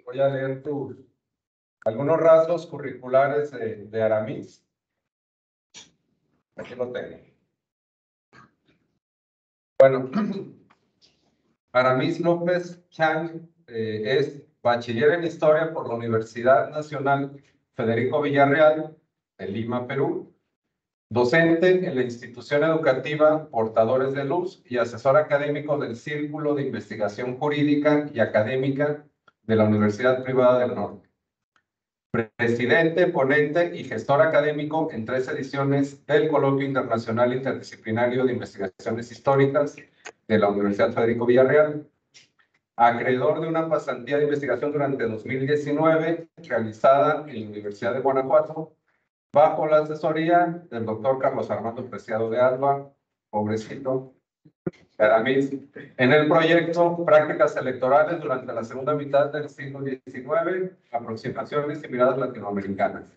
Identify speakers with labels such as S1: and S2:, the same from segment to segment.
S1: Voy a leer algunos rasgos curriculares de Aramis. Aquí lo tengo. Bueno, Aramis López Chang es bachiller en Historia por la Universidad Nacional Federico Villarreal de Lima, Perú. Docente en la institución educativa Portadores de Luz y asesor académico del Círculo de Investigación Jurídica y Académica de la Universidad Privada del Norte. Presidente, ponente y gestor académico en 3 ediciones del Coloquio Internacional Interdisciplinario de Investigaciones Históricas de la Universidad Federico Villarreal. Acreedor de una pasantía de investigación durante 2019 realizada en la Universidad de Guanajuato bajo la asesoría del doctor Carlos Armando Preciado de Alba, pobrecito, Aramis, en el proyecto Prácticas Electorales durante la segunda mitad del siglo XIX, aproximaciones y miradas latinoamericanas.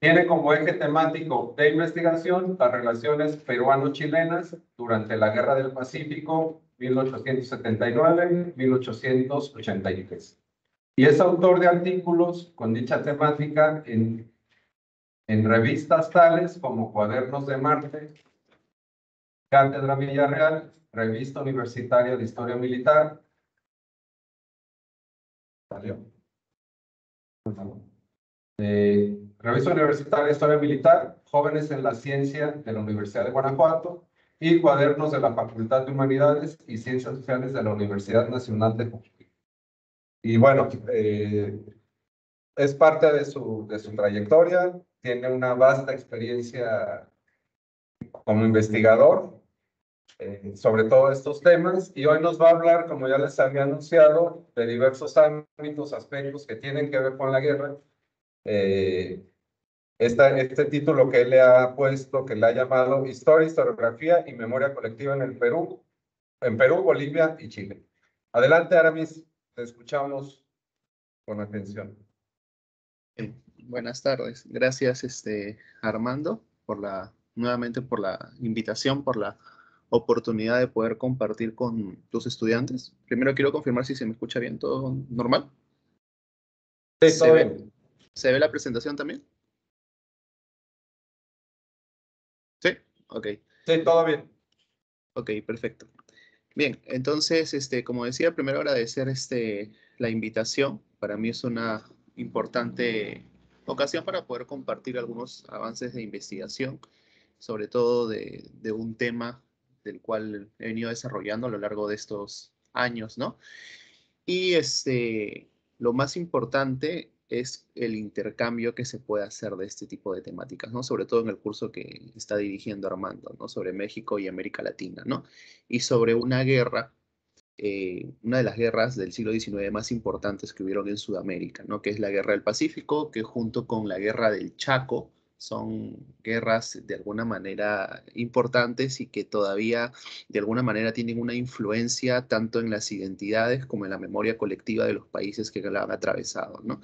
S1: Tiene como eje temático de investigación las relaciones peruano-chilenas durante la Guerra del Pacífico, 1879-1883. Y es autor de artículos con dicha temática en revistas tales como Cuadernos de Marte, Cátedra Villarreal, Revista Universitaria de Historia Militar, Revista Universitaria de Historia Militar, Jóvenes en la Ciencia de la Universidad de Guanajuato y Cuadernos de la Facultad de Humanidades y Ciencias Sociales de la Universidad Nacional de Jujuy. Y bueno, es parte de su trayectoria, tiene una vasta experiencia como investigador sobre todos estos temas, y hoy nos va a hablar, como ya les había anunciado, de diversos ámbitos, aspectos que tienen que ver con la guerra. Este título que él le ha puesto, que le ha llamado Historia, Historiografía y Memoria Colectiva en Perú, Bolivia y Chile. Adelante, Aramis, te escuchamos con atención.
S2: Buenas tardes. Gracias, Armando, nuevamente por la invitación, por la oportunidad de poder compartir con tus estudiantes. Primero quiero confirmar si se me escucha bien, ¿todo normal?
S1: Sí, todo bien.
S2: ¿Se ve la presentación también? ¿Sí? Ok.
S1: Sí, todo bien.
S2: Ok, perfecto. Bien, entonces, como decía, primero agradecer la invitación. Para mí es una importante ocasión para poder compartir algunos avances de investigación, sobre todo de un tema del cual he venido desarrollando a lo largo de estos años, ¿no? Y lo más importante es el intercambio que se puede hacer de este tipo de temáticas, ¿no? Sobre todo en el curso que está dirigiendo Armando, ¿no? Sobre México y América Latina, ¿no? Y sobre una guerra, una de las guerras del siglo XIX más importantes que hubieron en Sudamérica, ¿no? Que es la Guerra del Pacífico, que junto con la Guerra del Chaco son guerras de alguna manera importantes y que todavía de alguna manera tienen una influencia tanto en las identidades como en la memoria colectiva de los países que la han atravesado, ¿no?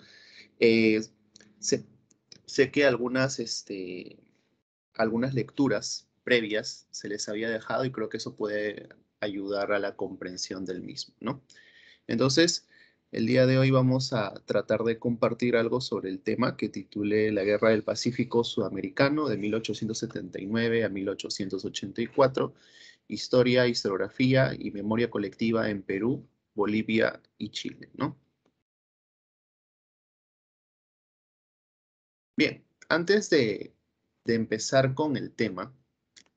S2: Sé que algunas lecturas previas se les había dejado y creo que eso puede ayudar a la comprensión del mismo, ¿no? Entonces, el día de hoy vamos a tratar de compartir algo sobre el tema que titulé La Guerra del Pacífico Sudamericano de 1879 a 1884, Historia, Historiografía y Memoria Colectiva en Perú, Bolivia y Chile, ¿no? Bien, antes de empezar con el tema,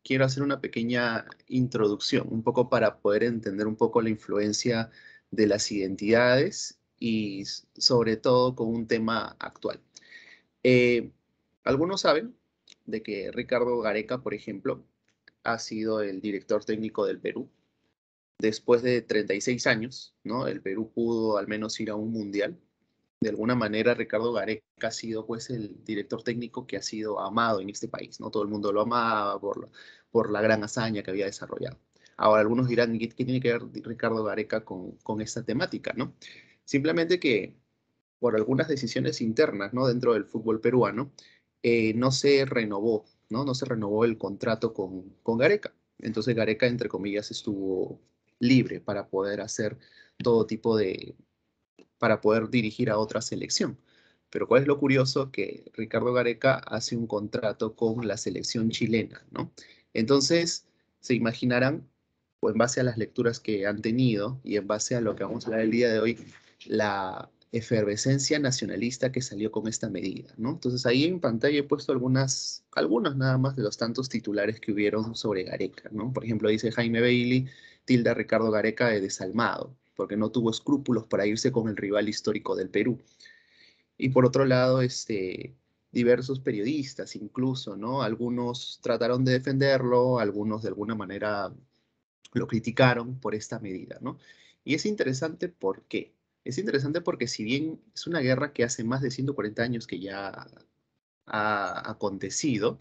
S2: quiero hacer una pequeña introducción, un poco para poder entender un poco la influencia de las identidades y sobre todo con un tema actual. Algunos saben de que Ricardo Gareca, por ejemplo, ha sido el director técnico del Perú. Después de 36 años, ¿no? El Perú pudo al menos ir a un mundial. De alguna manera, Ricardo Gareca ha sido pues el director técnico que ha sido amado en este país, ¿no? Todo el mundo lo amaba por la gran hazaña que había desarrollado. Ahora, algunos dirán, ¿qué tiene que ver Ricardo Gareca con esta temática, ¿no? Simplemente que por algunas decisiones internas, ¿no? Dentro del fútbol peruano, no se renovó, ¿no? No se renovó el contrato con Gareca. Entonces Gareca, entre comillas, estuvo libre para poder hacer todo tipo de para poder dirigir a otra selección. Pero ¿cuál es lo curioso? Que Ricardo Gareca hace un contrato con la selección chilena, ¿no? Entonces, se imaginarán, o en base a las lecturas que han tenido y en base a lo que vamos a hablar el día de hoy, la efervescencia nacionalista que salió con esta medida, ¿no? Entonces ahí en pantalla he puesto algunos nada más de los tantos titulares que hubieron sobre Gareca, ¿no? Por ejemplo, dice Jaime Bailey, tilda a Ricardo Gareca de desalmado, porque no tuvo escrúpulos para irse con el rival histórico del Perú. Y por otro lado, diversos periodistas incluso, ¿no? Algunos trataron de defenderlo, algunos de alguna manera lo criticaron por esta medida, ¿no? Y es interesante, ¿por qué? Es interesante porque si bien es una guerra que hace más de 140 años que ya ha acontecido,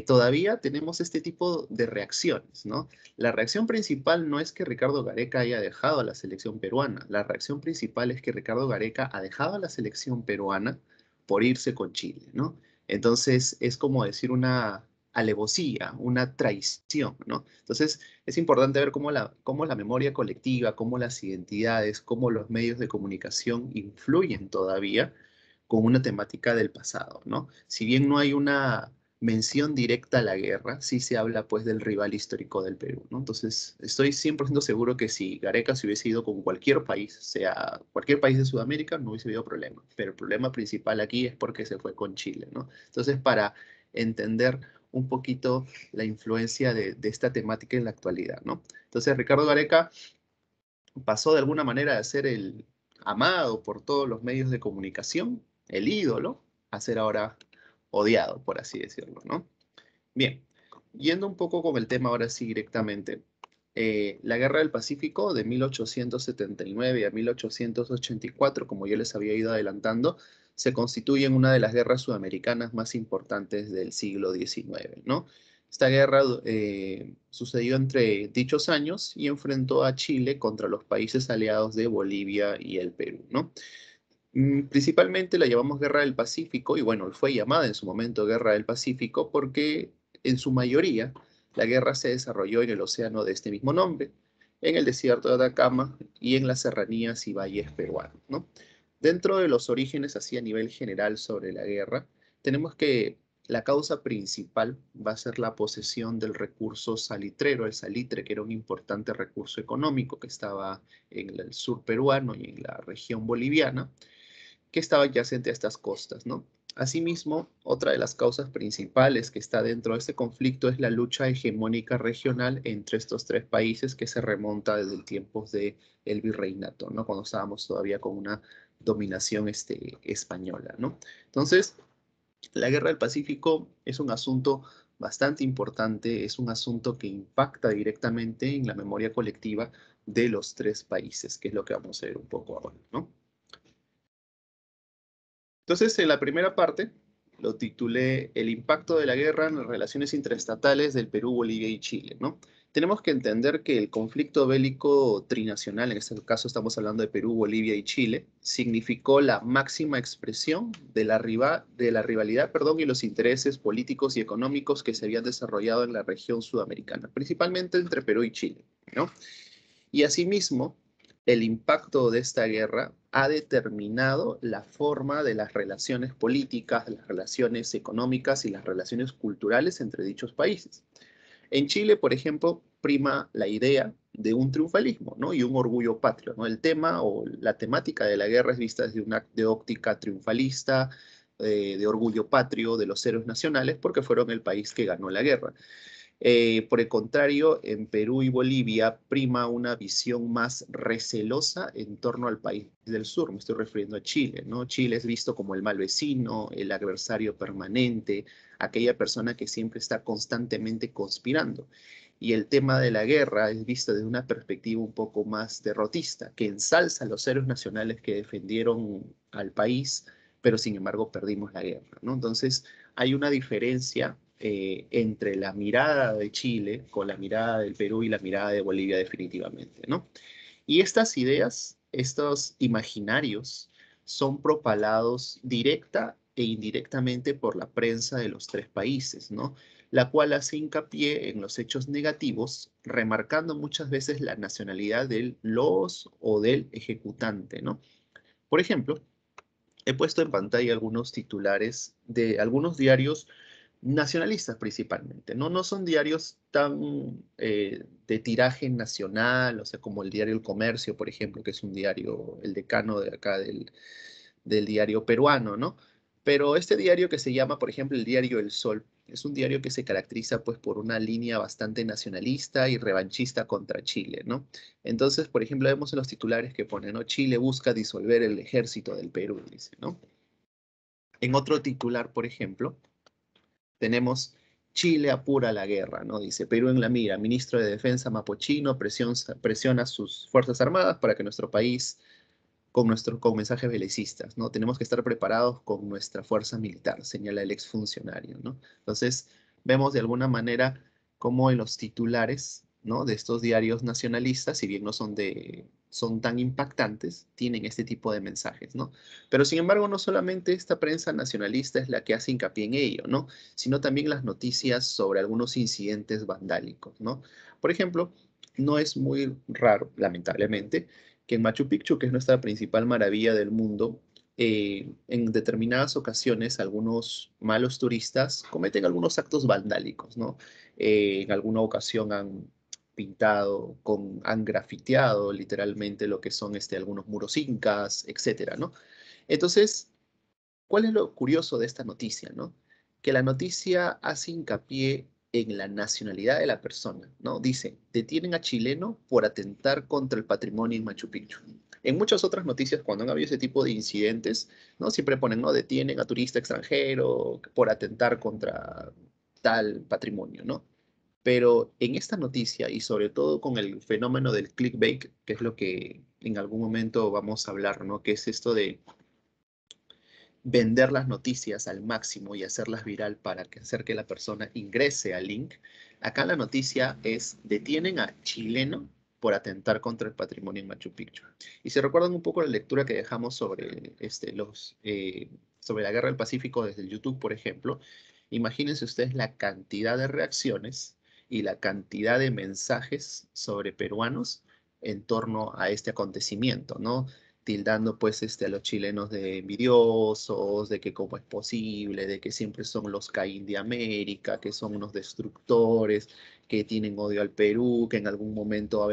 S2: todavía tenemos este tipo de reacciones, ¿no? La reacción principal no es que Ricardo Gareca haya dejado a la selección peruana, la reacción principal es que Ricardo Gareca ha dejado a la selección peruana por irse con Chile, ¿no? Entonces es como decir una alevosía, una traición, ¿no? Entonces es importante ver cómo la memoria colectiva, cómo las identidades, cómo los medios de comunicación influyen todavía con una temática del pasado, ¿no? Si bien no hay una mención directa a la guerra, sí se habla pues del rival histórico del Perú, ¿no? Entonces, estoy 100% seguro que si Gareca se hubiese ido con cualquier país, sea cualquier país de Sudamérica, no hubiese habido problema. Pero el problema principal aquí es porque se fue con Chile, ¿no? Entonces, para entender un poquito la influencia de esta temática en la actualidad, ¿no? Entonces, Ricardo Gareca pasó de alguna manera de ser el amado por todos los medios de comunicación, el ídolo, a ser ahora odiado, por así decirlo, ¿no? Bien, yendo un poco con el tema ahora sí directamente. La Guerra del Pacífico de 1879 a 1884, como yo les había ido adelantando, se constituye en una de las guerras sudamericanas más importantes del siglo XIX, ¿no? Esta guerra sucedió entre dichos años y enfrentó a Chile contra los países aliados de Bolivia y el Perú, ¿no? Principalmente la llamamos Guerra del Pacífico, y bueno, fue llamada en su momento Guerra del Pacífico porque en su mayoría la guerra se desarrolló en el océano de este mismo nombre, en el desierto de Atacama y en las serranías y valles peruanos, ¿no? Dentro de los orígenes así a nivel general sobre la guerra, tenemos que la causa principal va a ser la posesión del recurso salitrero, el salitre, que era un importante recurso económico que estaba en el sur peruano y en la región boliviana, que estaba adyacente a estas costas, ¿no? Asimismo, otra de las causas principales que está dentro de este conflicto es la lucha hegemónica regional entre estos tres países que se remonta desde el tiempo del virreinato, ¿no? Cuando estábamos todavía con una dominación española, ¿no? Entonces, la Guerra del Pacífico es un asunto bastante importante, es un asunto que impacta directamente en la memoria colectiva de los tres países, que es lo que vamos a ver un poco ahora, ¿no? Entonces, en la primera parte lo titulé El impacto de la guerra en las relaciones interestatales del Perú, Bolivia y Chile, ¿no? Tenemos que entender que el conflicto bélico trinacional, en este caso estamos hablando de Perú, Bolivia y Chile, significó la máxima expresión de la rivalidad, perdón, y los intereses políticos y económicos que se habían desarrollado en la región sudamericana, principalmente entre Perú y Chile, ¿no? Y asimismo, el impacto de esta guerra ha determinado la forma de las relaciones políticas, las relaciones económicas y las relaciones culturales entre dichos países. En Chile, por ejemplo, prima la idea de un triunfalismo, ¿no? Y un orgullo patrio, ¿no? El tema o la temática de la guerra es vista desde una de óptica triunfalista, de orgullo patrio de los héroes nacionales, porque fueron el país que ganó la guerra. Por el contrario, en Perú y Bolivia prima una visión más recelosa en torno al país del sur. Me estoy refiriendo a Chile, ¿no? Chile es visto como el mal vecino, el adversario permanente, aquella persona que siempre está constantemente conspirando. Y el tema de la guerra es visto desde una perspectiva un poco más derrotista, que ensalza a los héroes nacionales que defendieron al país, pero sin embargo perdimos la guerra, ¿no? Entonces hay una diferencia entre la mirada de Chile con la mirada del Perú y la mirada de Bolivia definitivamente, ¿no? Y estas ideas, estos imaginarios, son propalados directa e indirectamente por la prensa de los tres países, ¿no? La cual hace hincapié en los hechos negativos, remarcando muchas veces la nacionalidad del los o del ejecutante, ¿no? Por ejemplo, he puesto en pantalla algunos titulares de algunos diarios nacionalistas principalmente, ¿no? No son diarios tan de tiraje nacional, o sea, como el diario El Comercio, por ejemplo, que es un diario, el decano de acá del diario peruano, ¿no? Pero este diario que se llama, por ejemplo, el diario El Sol, es un diario que se caracteriza pues por una línea bastante nacionalista y revanchista contra Chile, ¿no? Entonces, por ejemplo, vemos en los titulares que pone, ¿no? Chile busca disolver el ejército del Perú, dice, ¿no? En otro titular, por ejemplo, tenemos Chile apura la guerra, ¿no? Dice Perú en la mira, ministro de Defensa Mapochino presiona a sus Fuerzas Armadas para que nuestro país con mensajes belicistas, ¿no? Tenemos que estar preparados con nuestra fuerza militar, señala el exfuncionario, ¿no? Entonces, vemos de alguna manera cómo en los titulares, ¿no? De estos diarios nacionalistas, si bien no son tan impactantes, tienen este tipo de mensajes, ¿no? Pero sin embargo, no solamente esta prensa nacionalista es la que hace hincapié en ello, ¿no? Sino también las noticias sobre algunos incidentes vandálicos, ¿no? Por ejemplo, no es muy raro, lamentablemente, que en Machu Picchu, que es nuestra principal maravilla del mundo, en determinadas ocasiones algunos malos turistas cometen algunos actos vandálicos, ¿no? En alguna ocasión han pintado, han grafiteado literalmente lo que son algunos muros incas, etcétera, ¿no? Entonces, ¿cuál es lo curioso de esta noticia, no? Que la noticia hace hincapié en la nacionalidad de la persona, ¿no? Dice, detienen a chileno por atentar contra el patrimonio en Machu Picchu. En muchas otras noticias, cuando han habido ese tipo de incidentes, ¿no? Siempre ponen, ¿no? Detienen a turista extranjero por atentar contra tal patrimonio, ¿no? Pero en esta noticia, y sobre todo con el fenómeno del clickbait, que es lo que en algún momento vamos a hablar, ¿no? Que es esto de vender las noticias al máximo y hacerlas viral para hacer que la persona ingrese al link. Acá la noticia es, detienen a chileno por atentar contra el patrimonio en Machu Picchu. Y si recuerdan un poco la lectura que dejamos sobre la Guerra del Pacífico desde el YouTube, por ejemplo, imagínense ustedes la cantidad de reacciones y la cantidad de mensajes sobre peruanos en torno a este acontecimiento, ¿no? Tildando pues a los chilenos de envidiosos, de que cómo es posible, de que siempre son los Caín de América, que son unos destructores, que tienen odio al Perú, que en algún momento va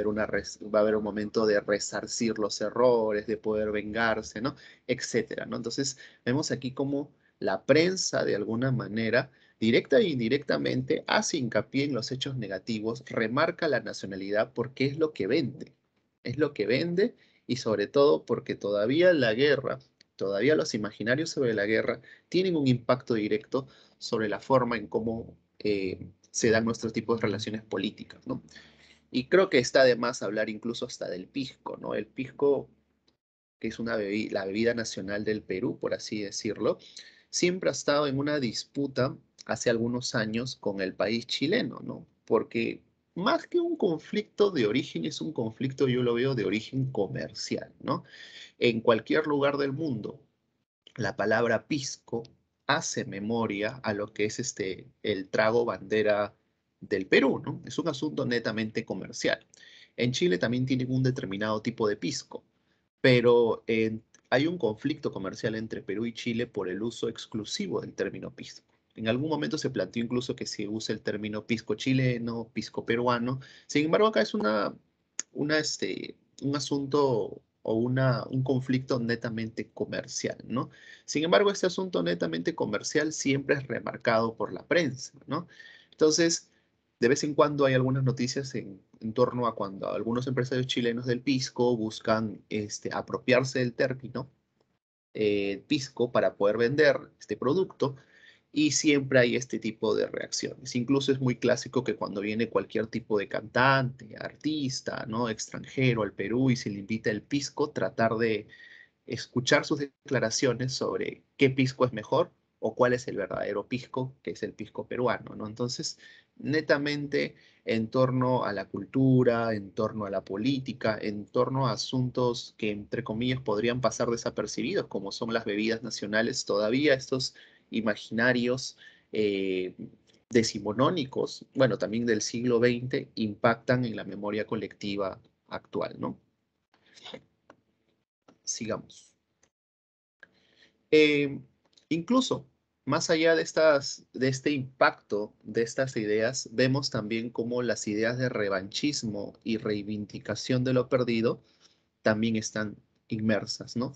S2: a haber un momento de resarcir los errores, de poder vengarse, ¿no? Etcétera, ¿no? Entonces vemos aquí cómo la prensa de alguna manera directa e indirectamente hace hincapié en los hechos negativos, remarca la nacionalidad porque es lo que vende y sobre todo porque todavía la guerra, todavía los imaginarios sobre la guerra tienen un impacto directo sobre la forma en cómo se dan nuestros tipos de relaciones políticas, ¿no? Y creo que está de más hablar incluso hasta del pisco, ¿no? El pisco, que es la bebida nacional del Perú, por así decirlo, siempre ha estado en una disputa hace algunos años con el país chileno, ¿no? Porque más que un conflicto de origen, es un conflicto, yo lo veo, de origen comercial, ¿no? En cualquier lugar del mundo, la palabra pisco hace memoria a lo que es el trago bandera del Perú, ¿no? Es un asunto netamente comercial. En Chile también tienen un determinado tipo de pisco, pero hay un conflicto comercial entre Perú y Chile por el uso exclusivo del término pisco. En algún momento se planteó incluso que se use el término pisco chileno, pisco peruano. Sin embargo, acá es un asunto o un conflicto netamente comercial, ¿no? Sin embargo, este asunto netamente comercial siempre es remarcado por la prensa, ¿no? Entonces, de vez en cuando hay algunas noticias en torno a cuando algunos empresarios chilenos del pisco buscan apropiarse del término pisco para poder vender este producto y siempre hay este tipo de reacciones. Incluso es muy clásico que cuando viene cualquier tipo de cantante, artista, ¿no? Extranjero al Perú y se le invita el pisco, tratar de escuchar sus declaraciones sobre qué pisco es mejor o cuál es el verdadero pisco, que es el pisco peruano, ¿no? Entonces, netamente en torno a la cultura, en torno a la política, en torno a asuntos que, entre comillas, podrían pasar desapercibidos, como son las bebidas nacionales, todavía estos imaginarios eh, decimonónicos, bueno, también del siglo XX, impactan en la memoria colectiva actual, ¿no? Sigamos. Eh, Incluso, más allá de este impacto de estas ideas, vemos también cómo las ideas de revanchismo y reivindicación de lo perdido también están inmersas, ¿no?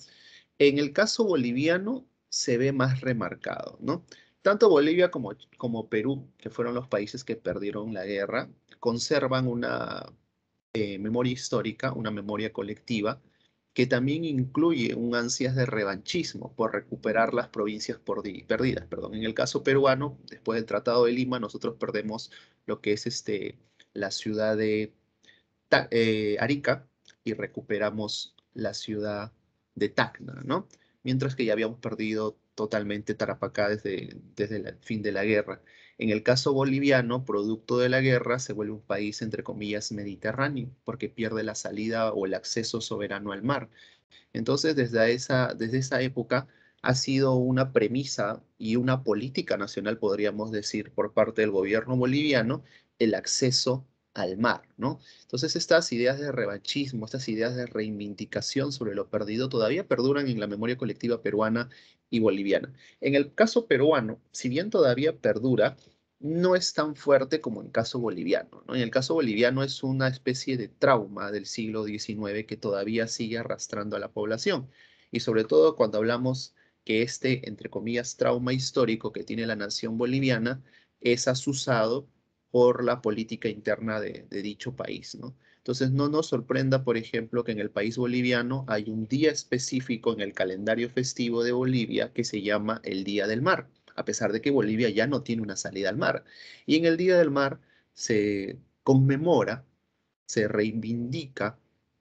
S2: En el caso boliviano se ve más remarcado, ¿no? Tanto Bolivia como Perú, que fueron los países que perdieron la guerra, conservan una memoria histórica, una memoria colectiva, que también incluye un ansias de revanchismo por recuperar las provincias perdidas. Perdón. En el caso peruano, después del Tratado de Lima, nosotros perdemos lo que es la ciudad de Arica y recuperamos la ciudad de Tacna, ¿no? Mientras que ya habíamos perdido totalmente Tarapacá desde el fin de la guerra. En el caso boliviano, producto de la guerra, se vuelve un país, entre comillas, mediterráneo, porque pierde la salida o el acceso soberano al mar. Entonces, desde esa época ha sido una premisa y una política nacional, podríamos decir, por parte del gobierno boliviano, el acceso al mar, ¿no? Entonces, estas ideas de revanchismo, estas ideas de reivindicación sobre lo perdido todavía perduran en la memoria colectiva peruana y boliviana. En el caso peruano, si bien todavía perdura, no es tan fuerte como en el caso boliviano, ¿no? En el caso boliviano es una especie de trauma del siglo XIX que todavía sigue arrastrando a la población. Y sobre todo cuando hablamos que entre comillas, trauma histórico que tiene la nación boliviana es asusado por la política interna de dicho país, ¿no? Entonces, no nos sorprenda, por ejemplo, que en el país boliviano hay un día específico en el calendario festivo de Bolivia que se llama el Día del Mar, a pesar de que Bolivia ya no tiene una salida al mar. Y en el Día del Mar se conmemora, se reivindica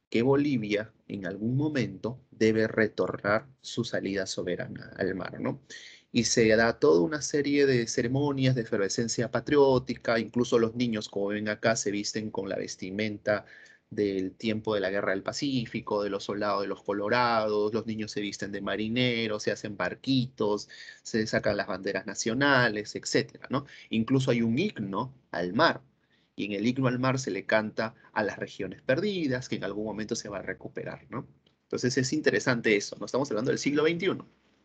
S2: que Bolivia en algún momento debe retornar su salida soberana al mar, ¿no? Y se da toda una serie de ceremonias de efervescencia patriótica, incluso los niños, como ven acá, se visten con la vestimenta del tiempo de la Guerra del Pacífico, de los soldados de los Colorados, los niños se visten de marineros, se hacen barquitos, se sacan las banderas nacionales, etcétera, ¿no? Incluso hay un himno al mar, y en el himno al mar se le canta a las regiones perdidas, que en algún momento se va a recuperar, ¿no? Entonces es interesante eso, no estamos hablando del siglo XXI,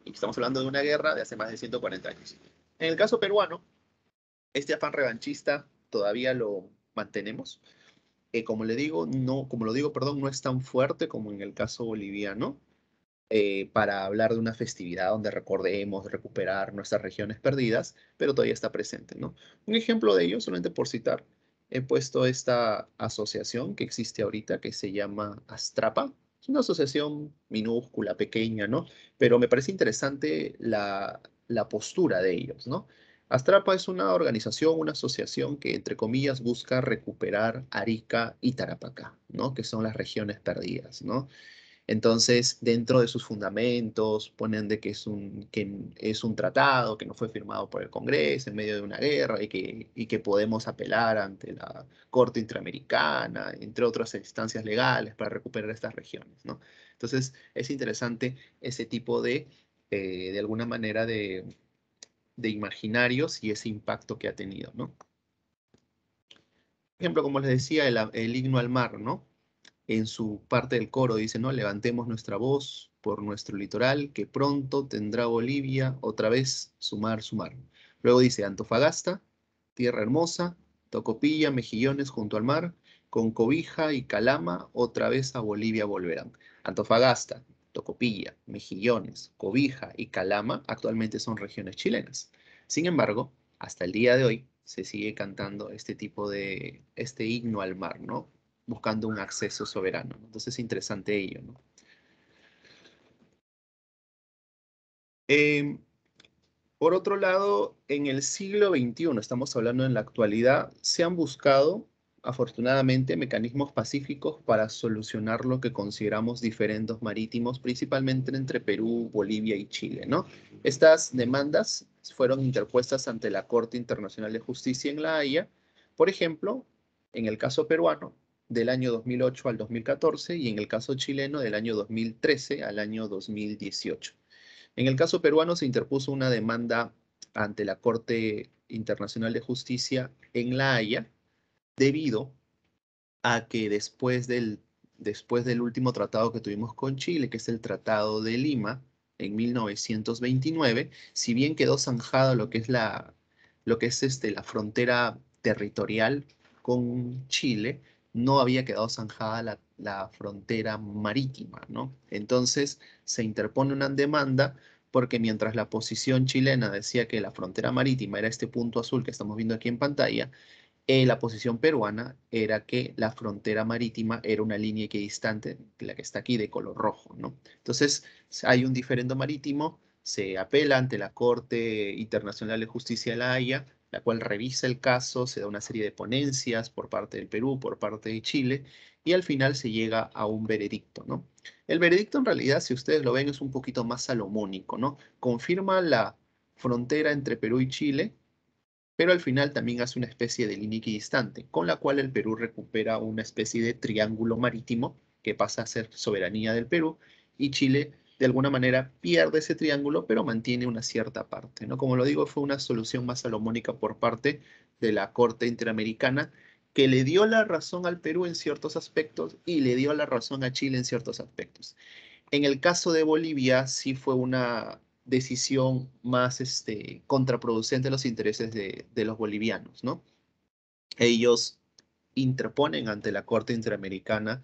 S2: y estamos hablando de una guerra de hace más de 140 años. En el caso peruano, este afán revanchista todavía lo mantenemos. Como le digo, no, como lo digo, perdón, no es tan fuerte como en el caso boliviano, para hablar de una festividad donde recordemos recuperar nuestras regiones perdidas, pero todavía está presente, ¿no? Un ejemplo de ello, solamente por citar, he puesto esta asociación que existe ahorita que se llama Astrapa. Es una asociación minúscula, pequeña, ¿no? Pero me parece interesante la postura de ellos, ¿no? Astrapa es una organización, una asociación que, entre comillas, busca recuperar Arica y Tarapacá, ¿no? Que son las regiones perdidas, ¿no? Entonces, dentro de sus fundamentos ponen de que es un tratado que no fue firmado por el Congreso en medio de una guerra y que podemos apelar ante la Corte Interamericana, entre otras instancias legales para recuperar estas regiones, ¿no? Entonces, es interesante ese tipo de alguna manera, de imaginarios y ese impacto que ha tenido, ¿no? Por ejemplo, como les decía, el himno al mar, ¿no? En su parte del coro dice, ¿no? Levantemos nuestra voz por nuestro litoral, que pronto tendrá Bolivia otra vez su mar, su mar. Luego dice, Antofagasta, tierra hermosa, Tocopilla, Mejillones junto al mar, con cobija y calama, otra vez a Bolivia volverán. Antofagasta, Tocopilla, Mejillones, Cobija y Calama actualmente son regiones chilenas. Sin embargo, hasta el día de hoy se sigue cantando este himno al mar, ¿no? Buscando un acceso soberano. Entonces es interesante ello, ¿no? Eh, por otro lado, en el siglo XXI, estamos hablando en la actualidad, se han buscado, afortunadamente, mecanismos pacíficos para solucionar lo que consideramos diferendos marítimos, principalmente entre Perú, Bolivia y Chile, ¿no? Estas demandas fueron interpuestas ante la Corte Internacional de Justicia en La Haya, por ejemplo, en el caso peruano, del año 2008 al 2014 y en el caso chileno del año 2013 al año 2018. En el caso peruano se interpuso una demanda ante la Corte Internacional de Justicia en La Haya debido a que después del último tratado que tuvimos con Chile, que es el Tratado de Lima, en 1929, si bien quedó zanjado lo que es la frontera territorial con Chile, no había quedado zanjada la frontera marítima, ¿no? Entonces se interpone una demanda porque mientras la posición chilena decía que la frontera marítima era este punto azul que estamos viendo aquí en pantalla, la posición peruana era que la frontera marítima era una línea equidistante, la que está aquí de color rojo, ¿no? Entonces, hay un diferendo marítimo, se apela ante la Corte Internacional de Justicia de La Haya, la cual revisa el caso, se da una serie de ponencias por parte del Perú, por parte de Chile, y al final se llega a un veredicto, ¿no? El veredicto en realidad, si ustedes lo ven, es un poquito más salomónico, ¿no? Confirma la frontera entre Perú y Chile, pero al final también hace una especie de línea equidistante, con la cual el Perú recupera una especie de triángulo marítimo que pasa a ser soberanía del Perú, y Chile de alguna manera pierde ese triángulo, pero mantiene una cierta parte, ¿no? Como lo digo, fue una solución más salomónica por parte de la Corte Interamericana, que le dio la razón al Perú en ciertos aspectos y le dio la razón a Chile en ciertos aspectos. En el caso de Bolivia, sí fue una decisión más contraproducente a los intereses de los bolivianos, ¿no? Ellos interponen ante la Corte Interamericana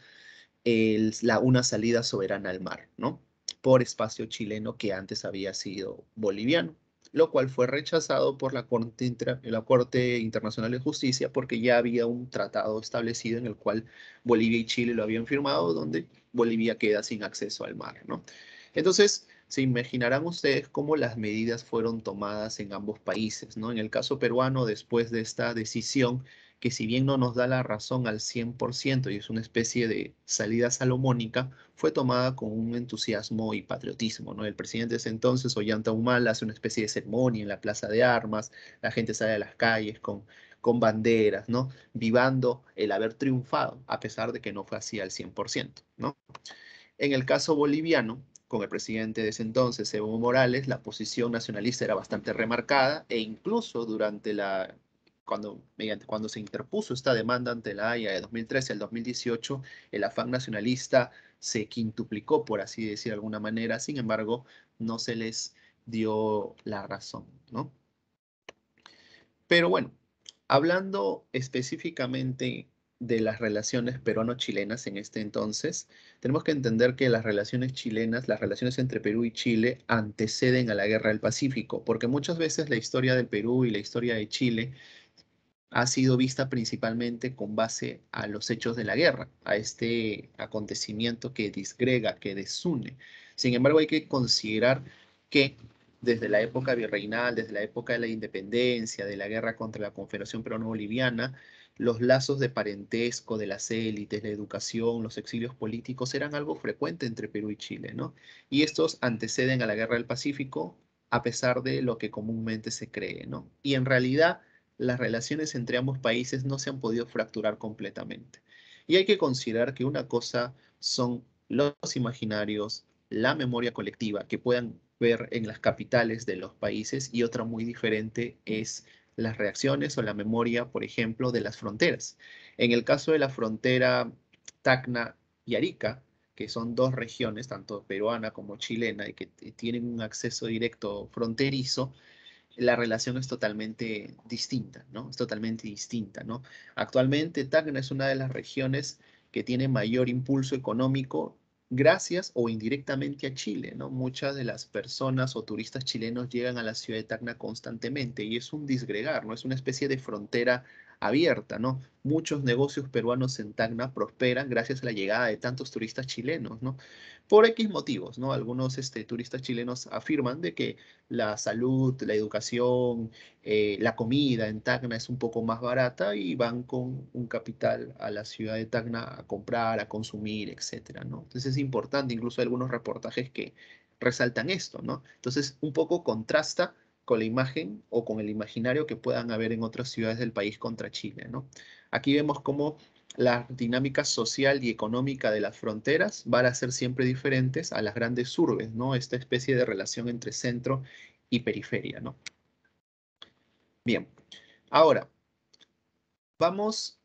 S2: una salida soberana al mar, ¿no? Por espacio chileno que antes había sido boliviano, lo cual fue rechazado por la Corte Internacional de Justicia porque ya había un tratado establecido en el cual Bolivia y Chile lo habían firmado, donde Bolivia queda sin acceso al mar, ¿no? Entonces, se imaginarán ustedes cómo las medidas fueron tomadas en ambos países, ¿no? En el caso peruano, después de esta decisión, que si bien no nos da la razón al 100% y es una especie de salida salomónica, fue tomada con un entusiasmo y patriotismo, ¿no? El presidente de ese entonces, Ollanta Humala, hace una especie de ceremonia en la Plaza de Armas, la gente sale a las calles con banderas, ¿no? Vivando el haber triunfado, a pesar de que no fue así al 100%, ¿no? En el caso boliviano, con el presidente de ese entonces, Evo Morales, la posición nacionalista era bastante remarcada e incluso cuando se interpuso esta demanda ante la Haya de 2013 al 2018, el afán nacionalista se quintuplicó, por así decir de alguna manera. Sin embargo, no se les dio la razón, ¿no? Pero bueno, hablando específicamente de las relaciones peruano-chilenas en este entonces, tenemos que entender que las relaciones chilenas, las relaciones entre Perú y Chile anteceden a la Guerra del Pacífico, porque muchas veces la historia del Perú y la historia de Chile ha sido vista principalmente con base a los hechos de la guerra, a este acontecimiento que disgrega, que desune. Sin embargo, hay que considerar que desde la época virreinal, desde la época de la independencia, de la guerra contra la Confederación Peruano-Boliviana, los lazos de parentesco de las élites, la educación, los exilios políticos eran algo frecuente entre Perú y Chile, ¿no? Y estos anteceden a la Guerra del Pacífico a pesar de lo que comúnmente se cree, ¿no? Y en realidad las relaciones entre ambos países no se han podido fracturar completamente. Y hay que considerar que una cosa son los imaginarios, la memoria colectiva que puedan ver en las capitales de los países y otra muy diferente es las reacciones o la memoria, por ejemplo, de las fronteras. En el caso de la frontera Tacna y Arica, que son dos regiones, tanto peruana como chilena, y que tienen un acceso directo fronterizo, la relación es totalmente distinta, ¿no? Es totalmente distinta, ¿no? Actualmente Tacna es una de las regiones que tiene mayor impulso económico gracias o indirectamente a Chile, ¿no? Muchas de las personas o turistas chilenos llegan a la ciudad de Tacna constantemente y es un disgregar, ¿no? Es una especie de frontera abierta, ¿no? Muchos negocios peruanos en Tacna prosperan gracias a la llegada de tantos turistas chilenos, ¿no? Por X motivos, ¿no? Algunos turistas chilenos afirman de que la salud, la educación, la comida en Tacna es un poco más barata y van con un capital a la ciudad de Tacna a comprar, a consumir, etcétera, ¿no? Entonces es importante, incluso hay algunos reportajes que resaltan esto, ¿no? Entonces un poco contrasta con la imagen o con el imaginario que puedan haber en otras ciudades del país contra Chile, ¿no? Aquí vemos cómo la dinámica social y económica de las fronteras van a ser siempre diferentes a las grandes urbes, ¿no? Esta especie de relación entre centro y periferia, ¿no? Bien, ahora vamos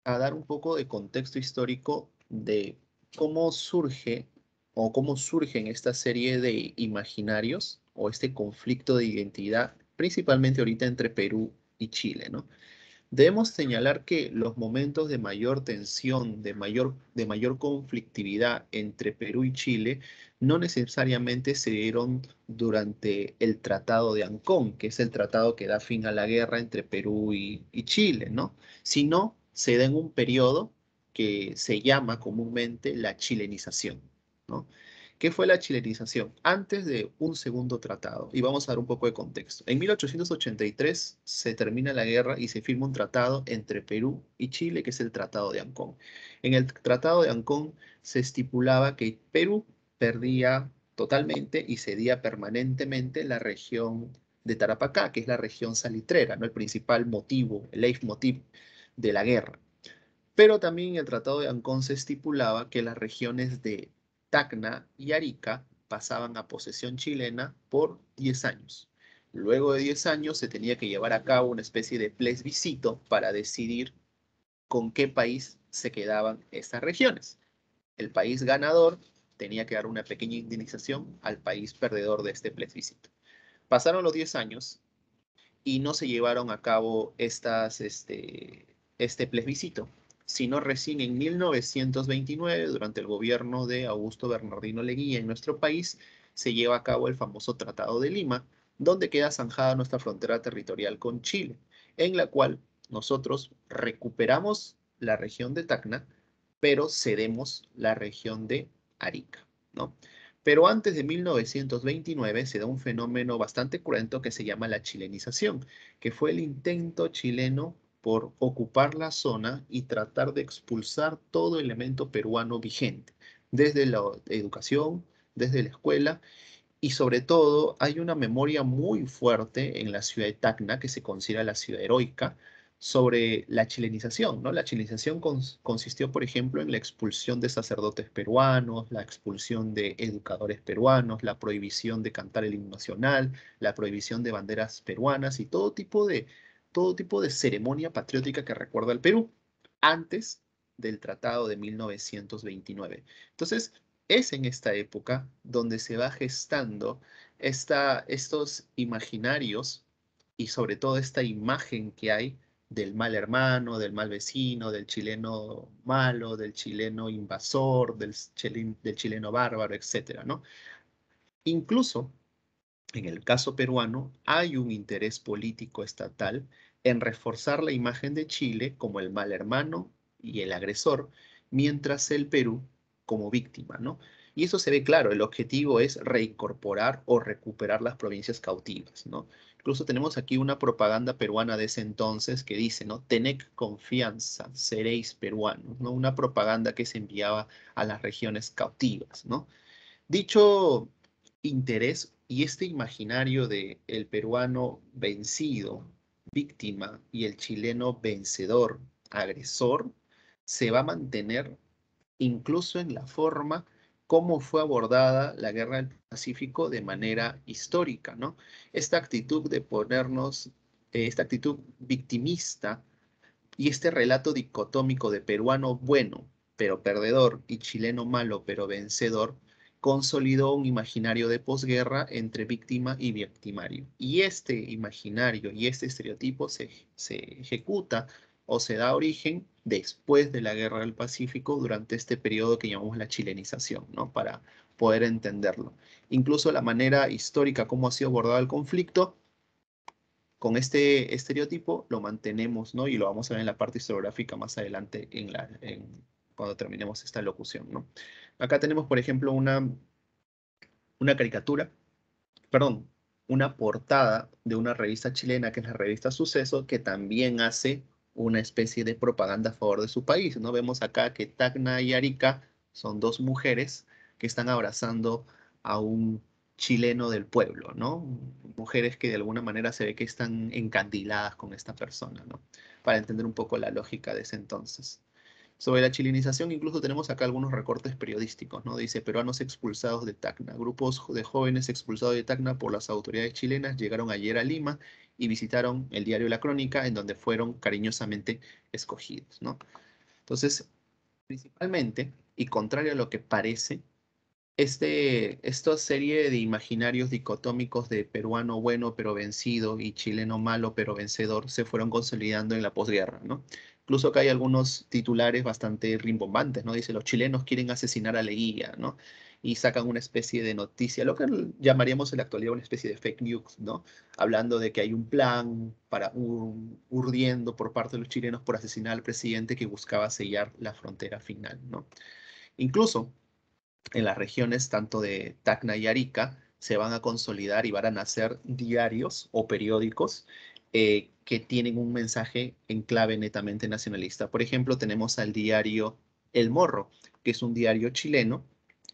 S2: a dar un poco de contexto histórico de cómo surge o cómo surgen esta serie de imaginarios o este conflicto de identidad, principalmente ahorita entre Perú y Chile, ¿no? Debemos señalar que los momentos de mayor tensión, de mayor conflictividad entre Perú y Chile, no necesariamente se dieron durante el Tratado de Ancón, que es el tratado que da fin a la guerra entre Perú y Chile, ¿no? Sino se da en un periodo que se llama comúnmente la chilenización, ¿no? ¿Qué fue la chilenización? Antes de un segundo tratado, y vamos a dar un poco de contexto. En 1883 se termina la guerra y se firma un tratado entre Perú y Chile, que es el Tratado de Ancón. En el Tratado de Ancón se estipulaba que Perú perdía totalmente y cedía permanentemente la región de Tarapacá, que es la región salitrera, ¿no? El principal motivo, el leitmotiv de la guerra. Pero también en el Tratado de Ancón se estipulaba que las regiones de Tacna y Arica pasaban a posesión chilena por 10 años. Luego de 10 años se tenía que llevar a cabo una especie de plebiscito para decidir con qué país se quedaban estas regiones. El país ganador tenía que dar una pequeña indemnización al país perdedor de este plebiscito. Pasaron los 10 años y no se llevaron a cabo este plebiscito, sino recién en 1929, durante el gobierno de Augusto Bernardino Leguía en nuestro país, se lleva a cabo el famoso Tratado de Lima, donde queda zanjada nuestra frontera territorial con Chile, en la cual nosotros recuperamos la región de Tacna, pero cedemos la región de Arica, ¿no? Pero antes de 1929 se da un fenómeno bastante cruento que se llama la chilenización, que fue el intento chileno por ocupar la zona y tratar de expulsar todo elemento peruano vigente, desde la educación, desde la escuela, y sobre todo hay una memoria muy fuerte en la ciudad de Tacna, que se considera la ciudad heroica, sobre la chilenización, ¿no? La chilenización consistió, por ejemplo, en la expulsión de sacerdotes peruanos, la expulsión de educadores peruanos, la prohibición de cantar el himno nacional, la prohibición de banderas peruanas y todo tipo de ceremonia patriótica que recuerda al Perú antes del Tratado de 1929. Entonces, es en esta época donde se va gestando estos imaginarios y sobre todo esta imagen que hay del mal hermano, del mal vecino, del chileno malo, del chileno invasor, del chileno bárbaro, etcétera, ¿no? Incluso en el caso peruano hay un interés político estatal en reforzar la imagen de Chile como el mal hermano y el agresor, mientras el Perú como víctima, ¿no? Y eso se ve claro, el objetivo es reincorporar o recuperar las provincias cautivas, ¿no? Incluso tenemos aquí una propaganda peruana de ese entonces que dice, ¿no? Tened confianza, seréis peruanos, ¿no? Una propaganda que se enviaba a las regiones cautivas, ¿no? Dicho interés y este imaginario de el peruano vencido, víctima, y el chileno vencedor, agresor, se va a mantener incluso en la forma como fue abordada la guerra del Pacífico de manera histórica, ¿no? Esta actitud de ponernos, esta actitud victimista y este relato dicotómico de peruano bueno, pero perdedor, y chileno malo, pero vencedor, consolidó un imaginario de posguerra entre víctima y victimario. Y este imaginario y este estereotipo se ejecuta o se da origen después de la Guerra del Pacífico durante este periodo que llamamos la chilenización, ¿no? Para poder entenderlo. Incluso la manera histórica como ha sido abordado el conflicto con este estereotipo lo mantenemos, ¿no? Y lo vamos a ver en la parte historiográfica más adelante cuando terminemos esta locución, ¿no? Acá tenemos, por ejemplo, una caricatura, perdón, una portada de una revista chilena que es la revista Suceso, que también hace una especie de propaganda a favor de su país, ¿no? Vemos acá que Tacna y Arica son dos mujeres que están abrazando a un chileno del pueblo, ¿no? Mujeres que de alguna manera se ve que están encandiladas con esta persona, ¿no? Para entender un poco la lógica de ese entonces. Sobre la chilenización, incluso tenemos acá algunos recortes periodísticos, ¿no? Dice, peruanos expulsados de Tacna. Grupos de jóvenes expulsados de Tacna por las autoridades chilenas llegaron ayer a Lima y visitaron el diario La Crónica, en donde fueron cariñosamente escogidos, ¿no? Entonces, principalmente, y contrario a lo que parece, esta serie de imaginarios dicotómicos de peruano bueno pero vencido y chileno malo pero vencedor se fueron consolidando en la posguerra, ¿no? Incluso acá hay algunos titulares bastante rimbombantes, ¿no? Dice, los chilenos quieren asesinar a Leguía, ¿no? Y sacan una especie de noticia, lo que llamaríamos en la actualidad una especie de fake news, ¿no? Hablando de que hay un plan para urdiendo por parte de los chilenos por asesinar al presidente que buscaba sellar la frontera final, ¿no? Incluso en las regiones tanto de Tacna y Arica se van a consolidar y van a nacer diarios o periódicos que tienen un mensaje en clave netamente nacionalista. Por ejemplo, tenemos al diario El Morro, que es un diario chileno,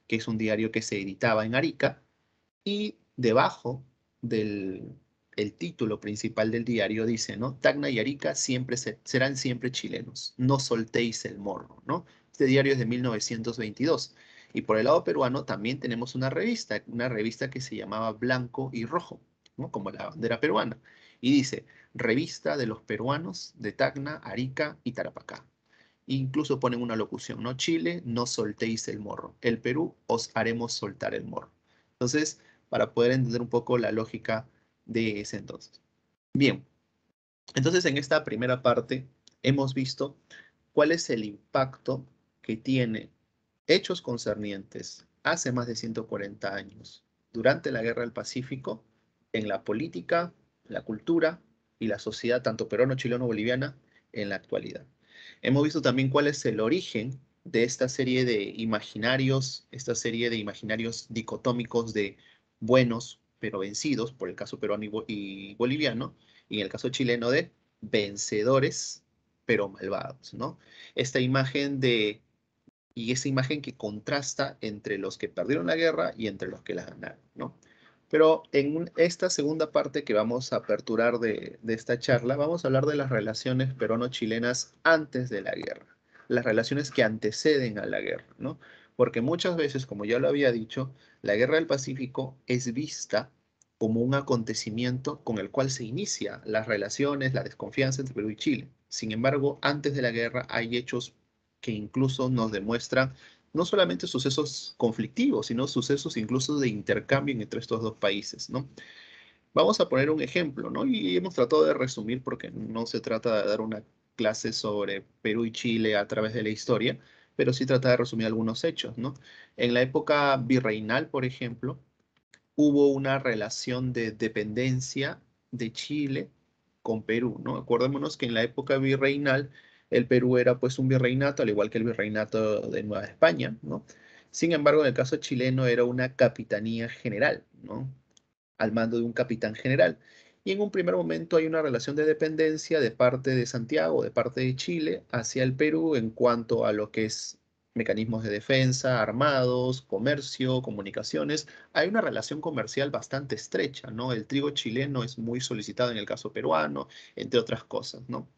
S2: que es un diario que se editaba en Arica, y debajo del el título principal del diario dice, ¿no? Tacna y Arica serán siempre chilenos, no soltéis el morro, ¿no? Este diario es de 1922. Y por el lado peruano también tenemos una revista que se llamaba Blanco y Rojo, ¿no? Como la bandera peruana. Y dice, revista de los peruanos de Tacna, Arica y Tarapacá. Incluso ponen una locución, ¿no? Chile, no soltéis el morro. El Perú, os haremos soltar el morro. Entonces, para poder entender un poco la lógica de ese entonces. Bien, entonces en esta primera parte hemos visto cuál es el impacto que tiene hechos concernientes hace más de 140 años durante la Guerra del Pacífico en la política, la cultura y la sociedad tanto peruano, chileno, boliviana en la actualidad. Hemos visto también cuál es el origen de esta serie de imaginarios dicotómicos de buenos pero vencidos, por el caso peruano y boliviano, y en el caso chileno de vencedores pero malvados, ¿no? Esta imagen y esa imagen que contrasta entre los que perdieron la guerra y entre los que la ganaron, ¿no? Pero en esta segunda parte que vamos a aperturar de esta charla, vamos a hablar de las relaciones peruano-chilenas antes de la guerra, las relaciones que anteceden a la guerra, ¿no? Porque muchas veces, como ya lo había dicho, la Guerra del Pacífico es vista como un acontecimiento con el cual se inicia las relaciones, la desconfianza entre Perú y Chile. Sin embargo, antes de la guerra hay hechos que incluso nos demuestran no solamente sucesos conflictivos, sino sucesos incluso de intercambio entre estos dos países, ¿no? Vamos a poner un ejemplo, ¿no? Y hemos tratado de resumir porque no se trata de dar una clase sobre Perú y Chile a través de la historia, pero sí trata de resumir algunos hechos, ¿no? En la época virreinal, por ejemplo, hubo una relación de dependencia de Chile con Perú, ¿no? Acordémonos que en la época virreinal el Perú era pues un virreinato, al igual que el virreinato de Nueva España, ¿no? Sin embargo, en el caso chileno era una capitanía general, ¿no? Al mando de un capitán general. Y en un primer momento hay una relación de dependencia de parte de Santiago, de parte de Chile, hacia el Perú en cuanto a lo que es mecanismos de defensa, armados, comercio, comunicaciones. Hay una relación comercial bastante estrecha, ¿no? El trigo chileno es muy solicitado en el caso peruano, entre otras cosas, ¿no?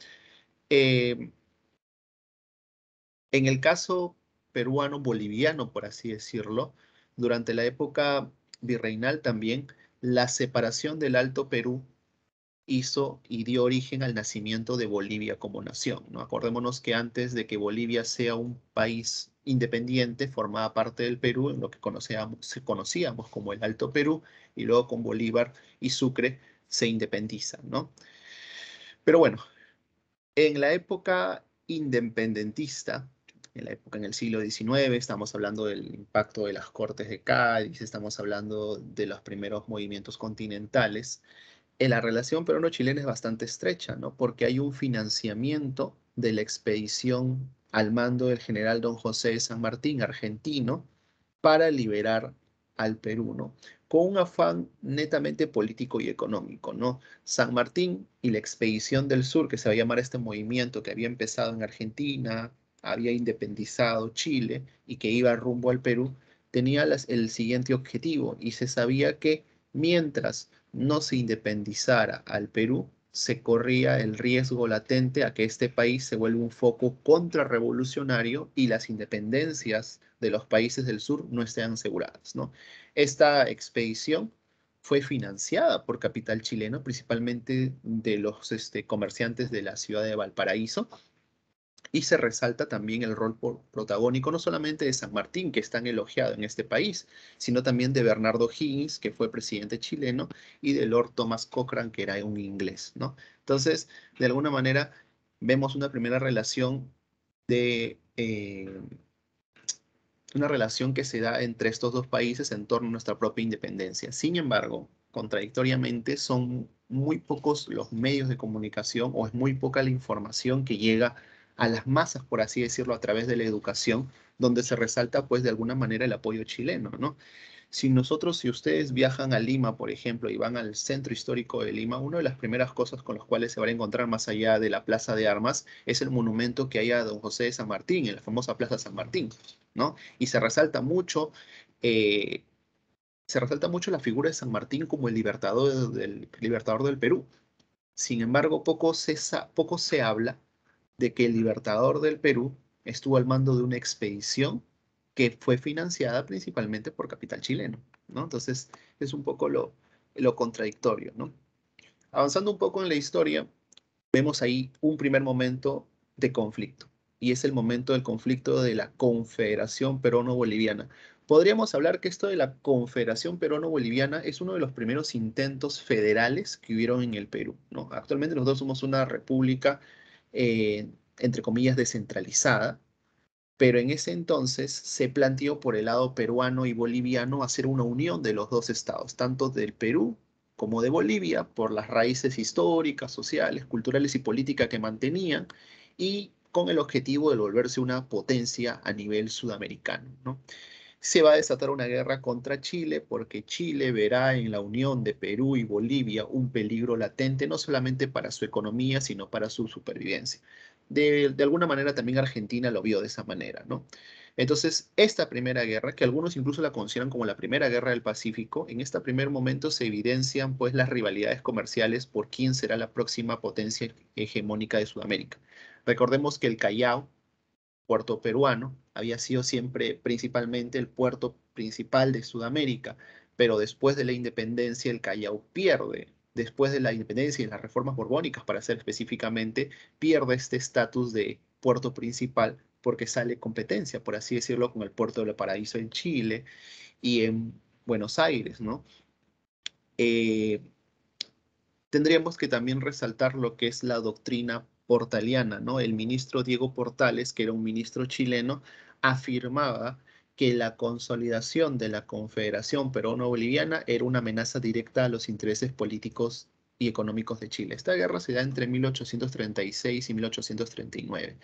S2: Eh, en el caso peruano-boliviano, por así decirlo, durante la época virreinal también, la separación del Alto Perú hizo y dio origen al nacimiento de Bolivia como nación, ¿no? Acordémonos que antes de que Bolivia sea un país independiente, formaba parte del Perú, en lo que conocíamos como el Alto Perú, y luego con Bolívar y Sucre se independizan, ¿no? Pero bueno, en la época independentista, en el siglo XIX, estamos hablando del impacto de las Cortes de Cádiz, estamos hablando de los primeros movimientos continentales. La relación peruano-chilena es bastante estrecha, ¿no? Porque hay un financiamiento de la expedición al mando del general don José de San Martín, argentino, para liberar al Perú, ¿no? Con un afán netamente político y económico, ¿no? San Martín y la expedición del sur, que se va a llamar este movimiento que había empezado en Argentina, había independizado Chile y que iba rumbo al Perú, tenía el siguiente objetivo y se sabía que mientras no se independizara al Perú, se corría el riesgo latente a que este país se vuelva un foco contrarrevolucionario y las independencias de los países del sur no estén aseguradas, ¿no? Esta expedición fue financiada por capital chileno, principalmente de los comerciantes de la ciudad de Valparaíso, Y se resalta también el rol protagónico no solamente de San Martín, que es tan elogiado en este país, sino también de Bernardo Higgins, que fue presidente chileno, y de Lord Thomas Cochrane, que era un inglés, ¿no? Entonces, de alguna manera, vemos una primera relación de una relación que se da entre estos dos países en torno a nuestra propia independencia. Sin embargo, contradictoriamente, son muy pocos los medios de comunicación o es muy poca la información que llega a las masas, por así decirlo, a través de la educación, donde se resalta, pues, de alguna manera el apoyo chileno, ¿no? Si ustedes viajan a Lima, por ejemplo, y van al centro histórico de Lima, una de las primeras cosas con las cuales se van a encontrar más allá de la Plaza de Armas es el monumento que hay a Don José de San Martín, en la famosa Plaza San Martín, ¿no? Y eh, se resalta mucho la figura de San Martín como el libertador del Perú. Sin embargo, poco se habla de que el libertador del Perú estuvo al mando de una expedición que fue financiada principalmente por capital chileno, ¿no? Entonces, es un poco lo contradictorio, ¿no? Avanzando un poco en la historia, vemos ahí un primer momento de conflicto, y es el momento del conflicto de la Confederación Peruano-Boliviana. Podríamos hablar que esto de la Confederación Peruano-Boliviana es uno de los primeros intentos federales que hubieron en el Perú, ¿no? Actualmente nosotros somos una república, entre comillas, descentralizada, pero en ese entonces se planteó por el lado peruano y boliviano hacer una unión de los dos estados, tanto del Perú como de Bolivia, por las raíces históricas, sociales, culturales y políticas que mantenían, y con el objetivo de volverse una potencia a nivel sudamericano, ¿no? Se va a desatar una guerra contra Chile porque Chile verá en la unión de Perú y Bolivia un peligro latente, no solamente para su economía, sino para su supervivencia. De alguna manera también Argentina lo vio de esa manera, ¿no? Entonces, esta primera guerra, que algunos incluso la consideran como la primera guerra del Pacífico, en este primer momento se evidencian pues las rivalidades comerciales por quién será la próxima potencia hegemónica de Sudamérica. Recordemos que el Callao, puerto peruano, había sido siempre principalmente el puerto principal de Sudamérica, pero después de la independencia el Callao pierde, después de la independencia y las reformas borbónicas, para ser específicamente, pierde este estatus de puerto principal porque sale competencia, por así decirlo, con el puerto de Valparaíso en Chile y en Buenos Aires, ¿no? Eh, Tendríamos que también resaltar lo que es la doctrina portaliana, ¿no? El ministro Diego Portales, que era un ministro chileno, afirmaba que la consolidación de la Confederación Peruano-Boliviana era una amenaza directa a los intereses políticos y económicos de Chile. Esta guerra se da entre 1836 y 1839.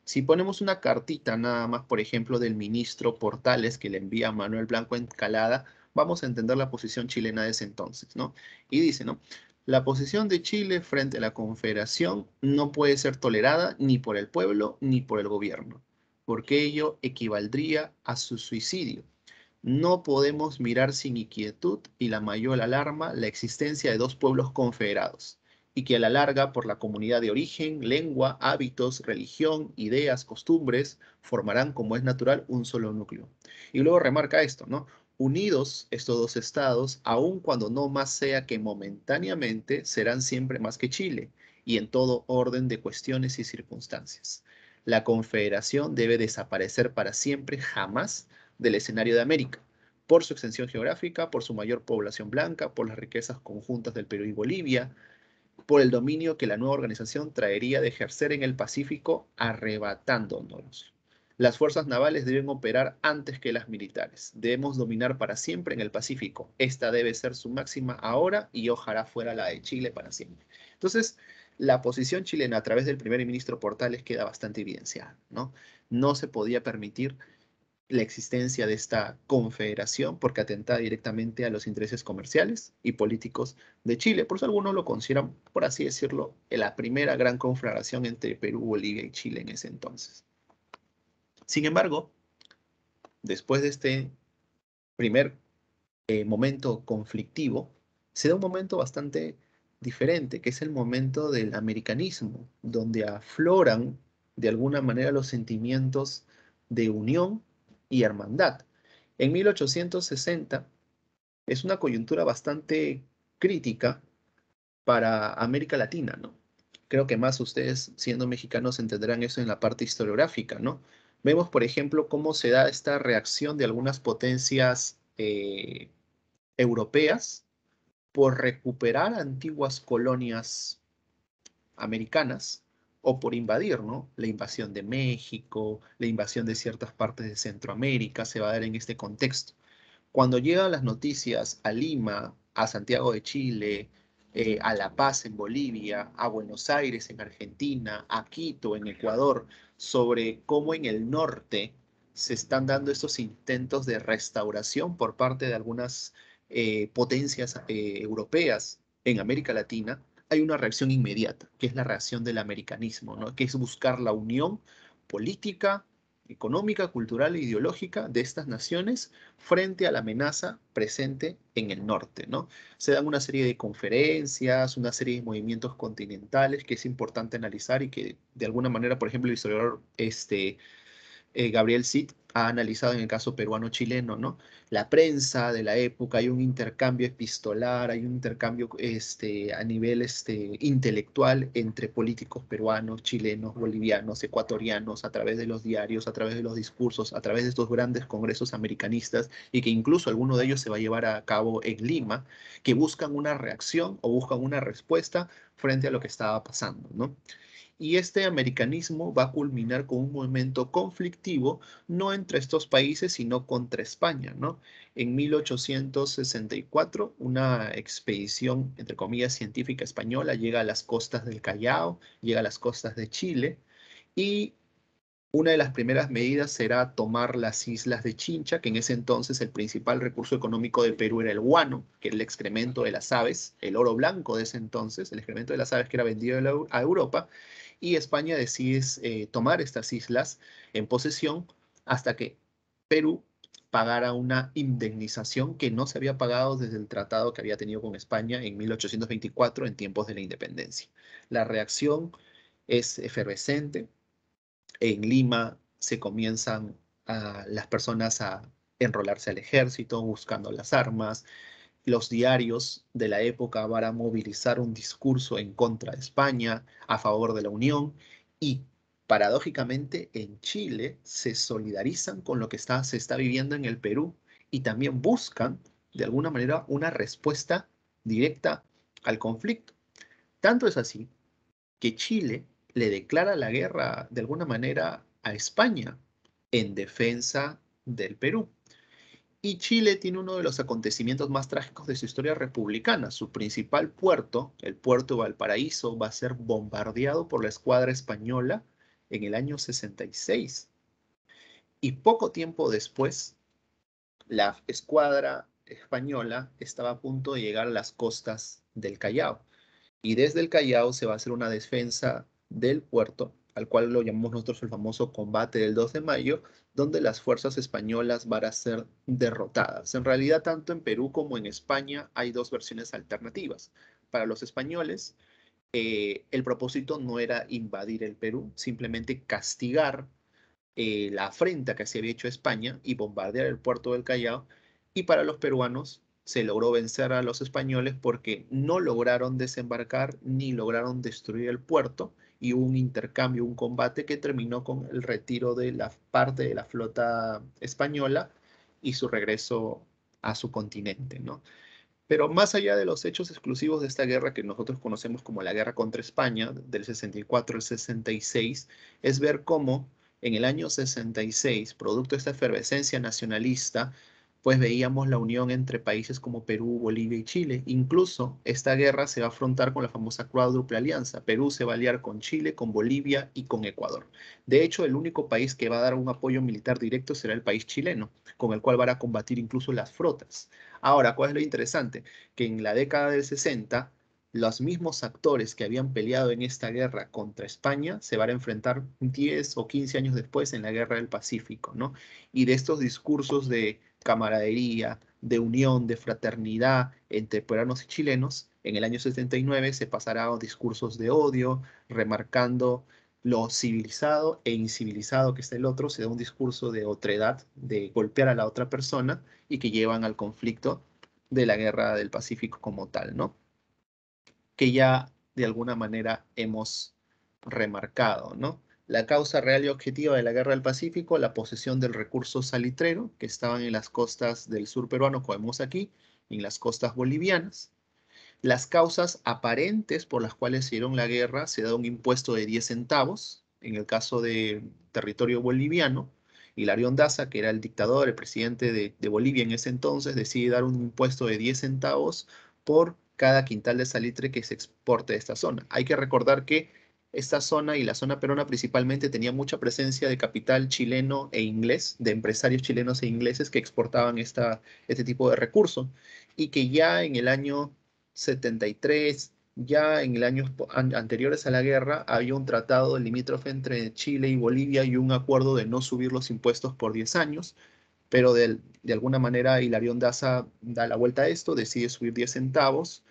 S2: Si ponemos una cartita nada más, por ejemplo, del ministro Portales que le envía a Manuel Blanco Encalada, vamos a entender la posición chilena de ese entonces, ¿no? Y dice, ¿no? La posición de Chile frente a la Confederación no puede ser tolerada ni por el pueblo ni por el gobierno, porque ello equivaldría a su suicidio. No podemos mirar sin inquietud y la mayor alarma la existencia de dos pueblos confederados, y que a la larga, por la comunidad de origen, lengua, hábitos, religión, ideas, costumbres, formarán, como es natural, un solo núcleo. Y luego remarca esto, ¿no? Unidos estos dos estados, aun cuando no más sea que momentáneamente, serán siempre más que Chile, y en todo orden de cuestiones y circunstancias. La confederación debe desaparecer para siempre, jamás, del escenario de América, por su extensión geográfica, por su mayor población blanca, por las riquezas conjuntas del Perú y Bolivia, por el dominio que la nueva organización traería de ejercer en el Pacífico, arrebatándonos. Las fuerzas navales deben operar antes que las militares. Debemos dominar para siempre en el Pacífico. Esta debe ser su máxima ahora y ojalá fuera la de Chile para siempre. Entonces, la posición chilena a través del primer ministro Portales queda bastante evidenciada, ¿no? No se podía permitir la existencia de esta confederación porque atenta directamente a los intereses comerciales y políticos de Chile. Por eso algunos lo consideran, por así decirlo, la primera gran conflagración entre Perú, Bolivia y Chile en ese entonces. Sin embargo, después de este primer momento conflictivo, se da un momento bastante diferente, que es el momento del americanismo, donde afloran de alguna manera los sentimientos de unión y hermandad. En 1860 es una coyuntura bastante crítica para América Latina, ¿no? Creo que más ustedes, siendo mexicanos, entenderán eso en la parte historiográfica, ¿no? Vemos, por ejemplo, cómo se da esta reacción de algunas potencias europeas por recuperar antiguas colonias americanas o por invadir, ¿no? La invasión de México, la invasión de ciertas partes de Centroamérica se va a dar en este contexto. Cuando llegan las noticias a Lima, a Santiago de Chile, a La Paz en Bolivia, a Buenos Aires en Argentina, a Quito en Ecuador, sobre cómo en el norte se están dando estos intentos de restauración por parte de algunas potencias europeas en América Latina, hay una reacción inmediata, que es la reacción del americanismo, ¿no? Que es buscar la unión política, económica, cultural e ideológica de estas naciones frente a la amenaza presente en el norte, ¿no? Se dan una serie de conferencias, una serie de movimientos continentales que es importante analizar y que de alguna manera, por ejemplo, el historiador Gabriel Cid ha analizado en el caso peruano-chileno, ¿no? La prensa de la época, hay un intercambio epistolar, hay un intercambio a nivel intelectual entre políticos peruanos, chilenos, bolivianos, ecuatorianos, a través de los diarios, a través de los discursos, a través de estos grandes congresos americanistas, y que incluso alguno de ellos se va a llevar a cabo en Lima, que buscan una reacción o buscan una respuesta frente a lo que estaba pasando, ¿no? Y este americanismo va a culminar con un movimiento conflictivo, no entre estos países, sino contra España, ¿no? En 1864, una expedición, entre comillas, científica española llega a las costas del Callao, llega a las costas de Chile, y una de las primeras medidas será tomar las islas de Chincha, que en ese entonces el principal recurso económico del Perú era el guano, que era el excremento de las aves, el oro blanco de ese entonces, el excremento de las aves que era vendido a Europa, y España decide tomar estas islas en posesión hasta que Perú pagara una indemnización que no se había pagado desde el tratado que había tenido con España en 1824 en tiempos de la independencia. La reacción es efervescente. En Lima se comienzan las personas a enrolarse al ejército buscando las armas. Los diarios de la época van a movilizar un discurso en contra de España, a favor de la Unión, y paradójicamente en Chile se solidarizan con lo que se está viviendo en el Perú y también buscan, de alguna manera, una respuesta directa al conflicto. Tanto es así que Chile le declara la guerra, de alguna manera, a España en defensa del Perú. Y Chile tiene uno de los acontecimientos más trágicos de su historia republicana. Su principal puerto, el puerto de Valparaíso, va a ser bombardeado por la escuadra española en el año 66. Y poco tiempo después, la escuadra española estaba a punto de llegar a las costas del Callao. Y desde el Callao se va a hacer una defensa del puerto, al cual lo llamamos nosotros el famoso combate del 2 de mayo, donde las fuerzas españolas van a ser derrotadas. En realidad, tanto en Perú como en España hay dos versiones alternativas. Para los españoles, el propósito no era invadir el Perú, simplemente castigar la afrenta que se había hecho a España y bombardear el puerto del Callao. Y para los peruanos se logró vencer a los españoles porque no lograron desembarcar ni lograron destruir el puerto, y hubo un intercambio, un combate que terminó con el retiro de la parte de la flota española y su regreso a su continente, ¿no? Pero más allá de los hechos exclusivos de esta guerra que nosotros conocemos como la guerra contra España, del 64 al 66, es ver cómo en el año 66, producto de esta efervescencia nacionalista, pues veíamos la unión entre países como Perú, Bolivia y Chile. Incluso esta guerra se va a afrontar con la famosa cuádruple alianza. Perú se va a aliar con Chile, con Bolivia y con Ecuador. De hecho, el único país que va a dar un apoyo militar directo será el país chileno, con el cual van a combatir incluso las flotas. Ahora, ¿cuál es lo interesante? Que en la década del 60, los mismos actores que habían peleado en esta guerra contra España se van a enfrentar 10 o 15 años después en la Guerra del Pacífico, ¿no? Y de estos discursos de camaradería, de unión, de fraternidad entre peruanos y chilenos, en el año 79 se pasará a discursos de odio, remarcando lo civilizado e incivilizado que está el otro, se da un discurso de otredad, de golpear a la otra persona, y que llevan al conflicto de la Guerra del Pacífico como tal, ¿no? Que ya de alguna manera hemos remarcado, ¿no? La causa real y objetiva de la Guerra del Pacífico, la posesión del recurso salitrero, que estaban en las costas del sur peruano, como vemos aquí, y en las costas bolivianas. Las causas aparentes por las cuales se dieron la guerra, se da un impuesto de 10 centavos, en el caso de territorio boliviano. Hilarión Daza, que era el dictador, el presidente de Bolivia en ese entonces, decide dar un impuesto de 10 centavos por cada quintal de salitre que se exporte de esta zona. Hay que recordar que esta zona y la zona peruana principalmente tenía mucha presencia de capital chileno e inglés, de empresarios chilenos e ingleses que exportaban este tipo de recursos, y que ya en el año 73, ya en el años anteriores a la guerra, había un tratado limítrofe entre Chile y Bolivia y un acuerdo de no subir los impuestos por 10 años, pero de alguna manera Hilarión Daza da la vuelta a esto, decide subir 10 centavos,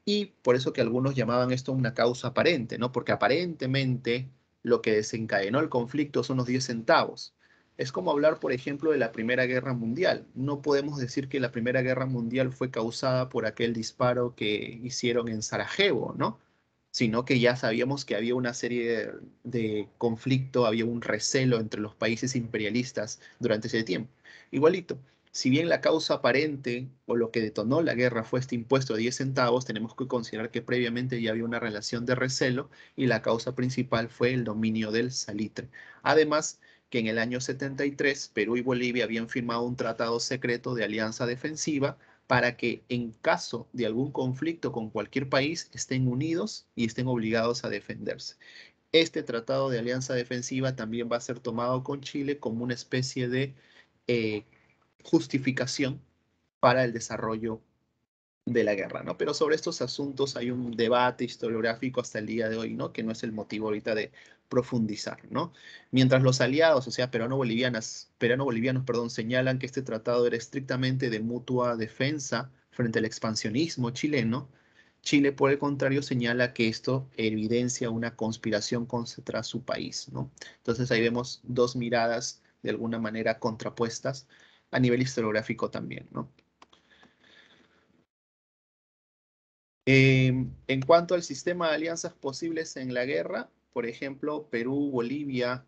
S2: y por eso que algunos llamaban esto una causa aparente, ¿no? Porque aparentemente lo que desencadenó el conflicto son los 10 centavos. Es como hablar, por ejemplo, de la Primera Guerra Mundial. No podemos decir que la Primera Guerra Mundial fue causada por aquel disparo que hicieron en Sarajevo, ¿no? Sino que ya sabíamos que había una serie de conflicto, había un recelo entre los países imperialistas durante ese tiempo. Igualito, si bien la causa aparente o lo que detonó la guerra fue este impuesto de 10 centavos, tenemos que considerar que previamente ya había una relación de recelo y la causa principal fue el dominio del salitre. Además, que en el año 73 Perú y Bolivia habían firmado un tratado secreto de alianza defensiva para que en caso de algún conflicto con cualquier país estén unidos y estén obligados a defenderse. Este tratado de alianza defensiva también va a ser tomado con Chile como una especie de eh, justificación para el desarrollo de la guerra, ¿no? Pero sobre estos asuntos hay un debate historiográfico hasta el día de hoy, ¿no? Que no es el motivo ahorita de profundizar, ¿no? Mientras los aliados, o sea, peruano-bolivianos, perdón, señalan que este tratado era estrictamente de mutua defensa frente al expansionismo chileno, Chile, por el contrario, señala que esto evidencia una conspiración contra su país, ¿no? Entonces ahí vemos dos miradas de alguna manera contrapuestas a nivel historiográfico también, ¿no? En cuanto al sistema de alianzas posibles en la guerra, por ejemplo, Perú, Bolivia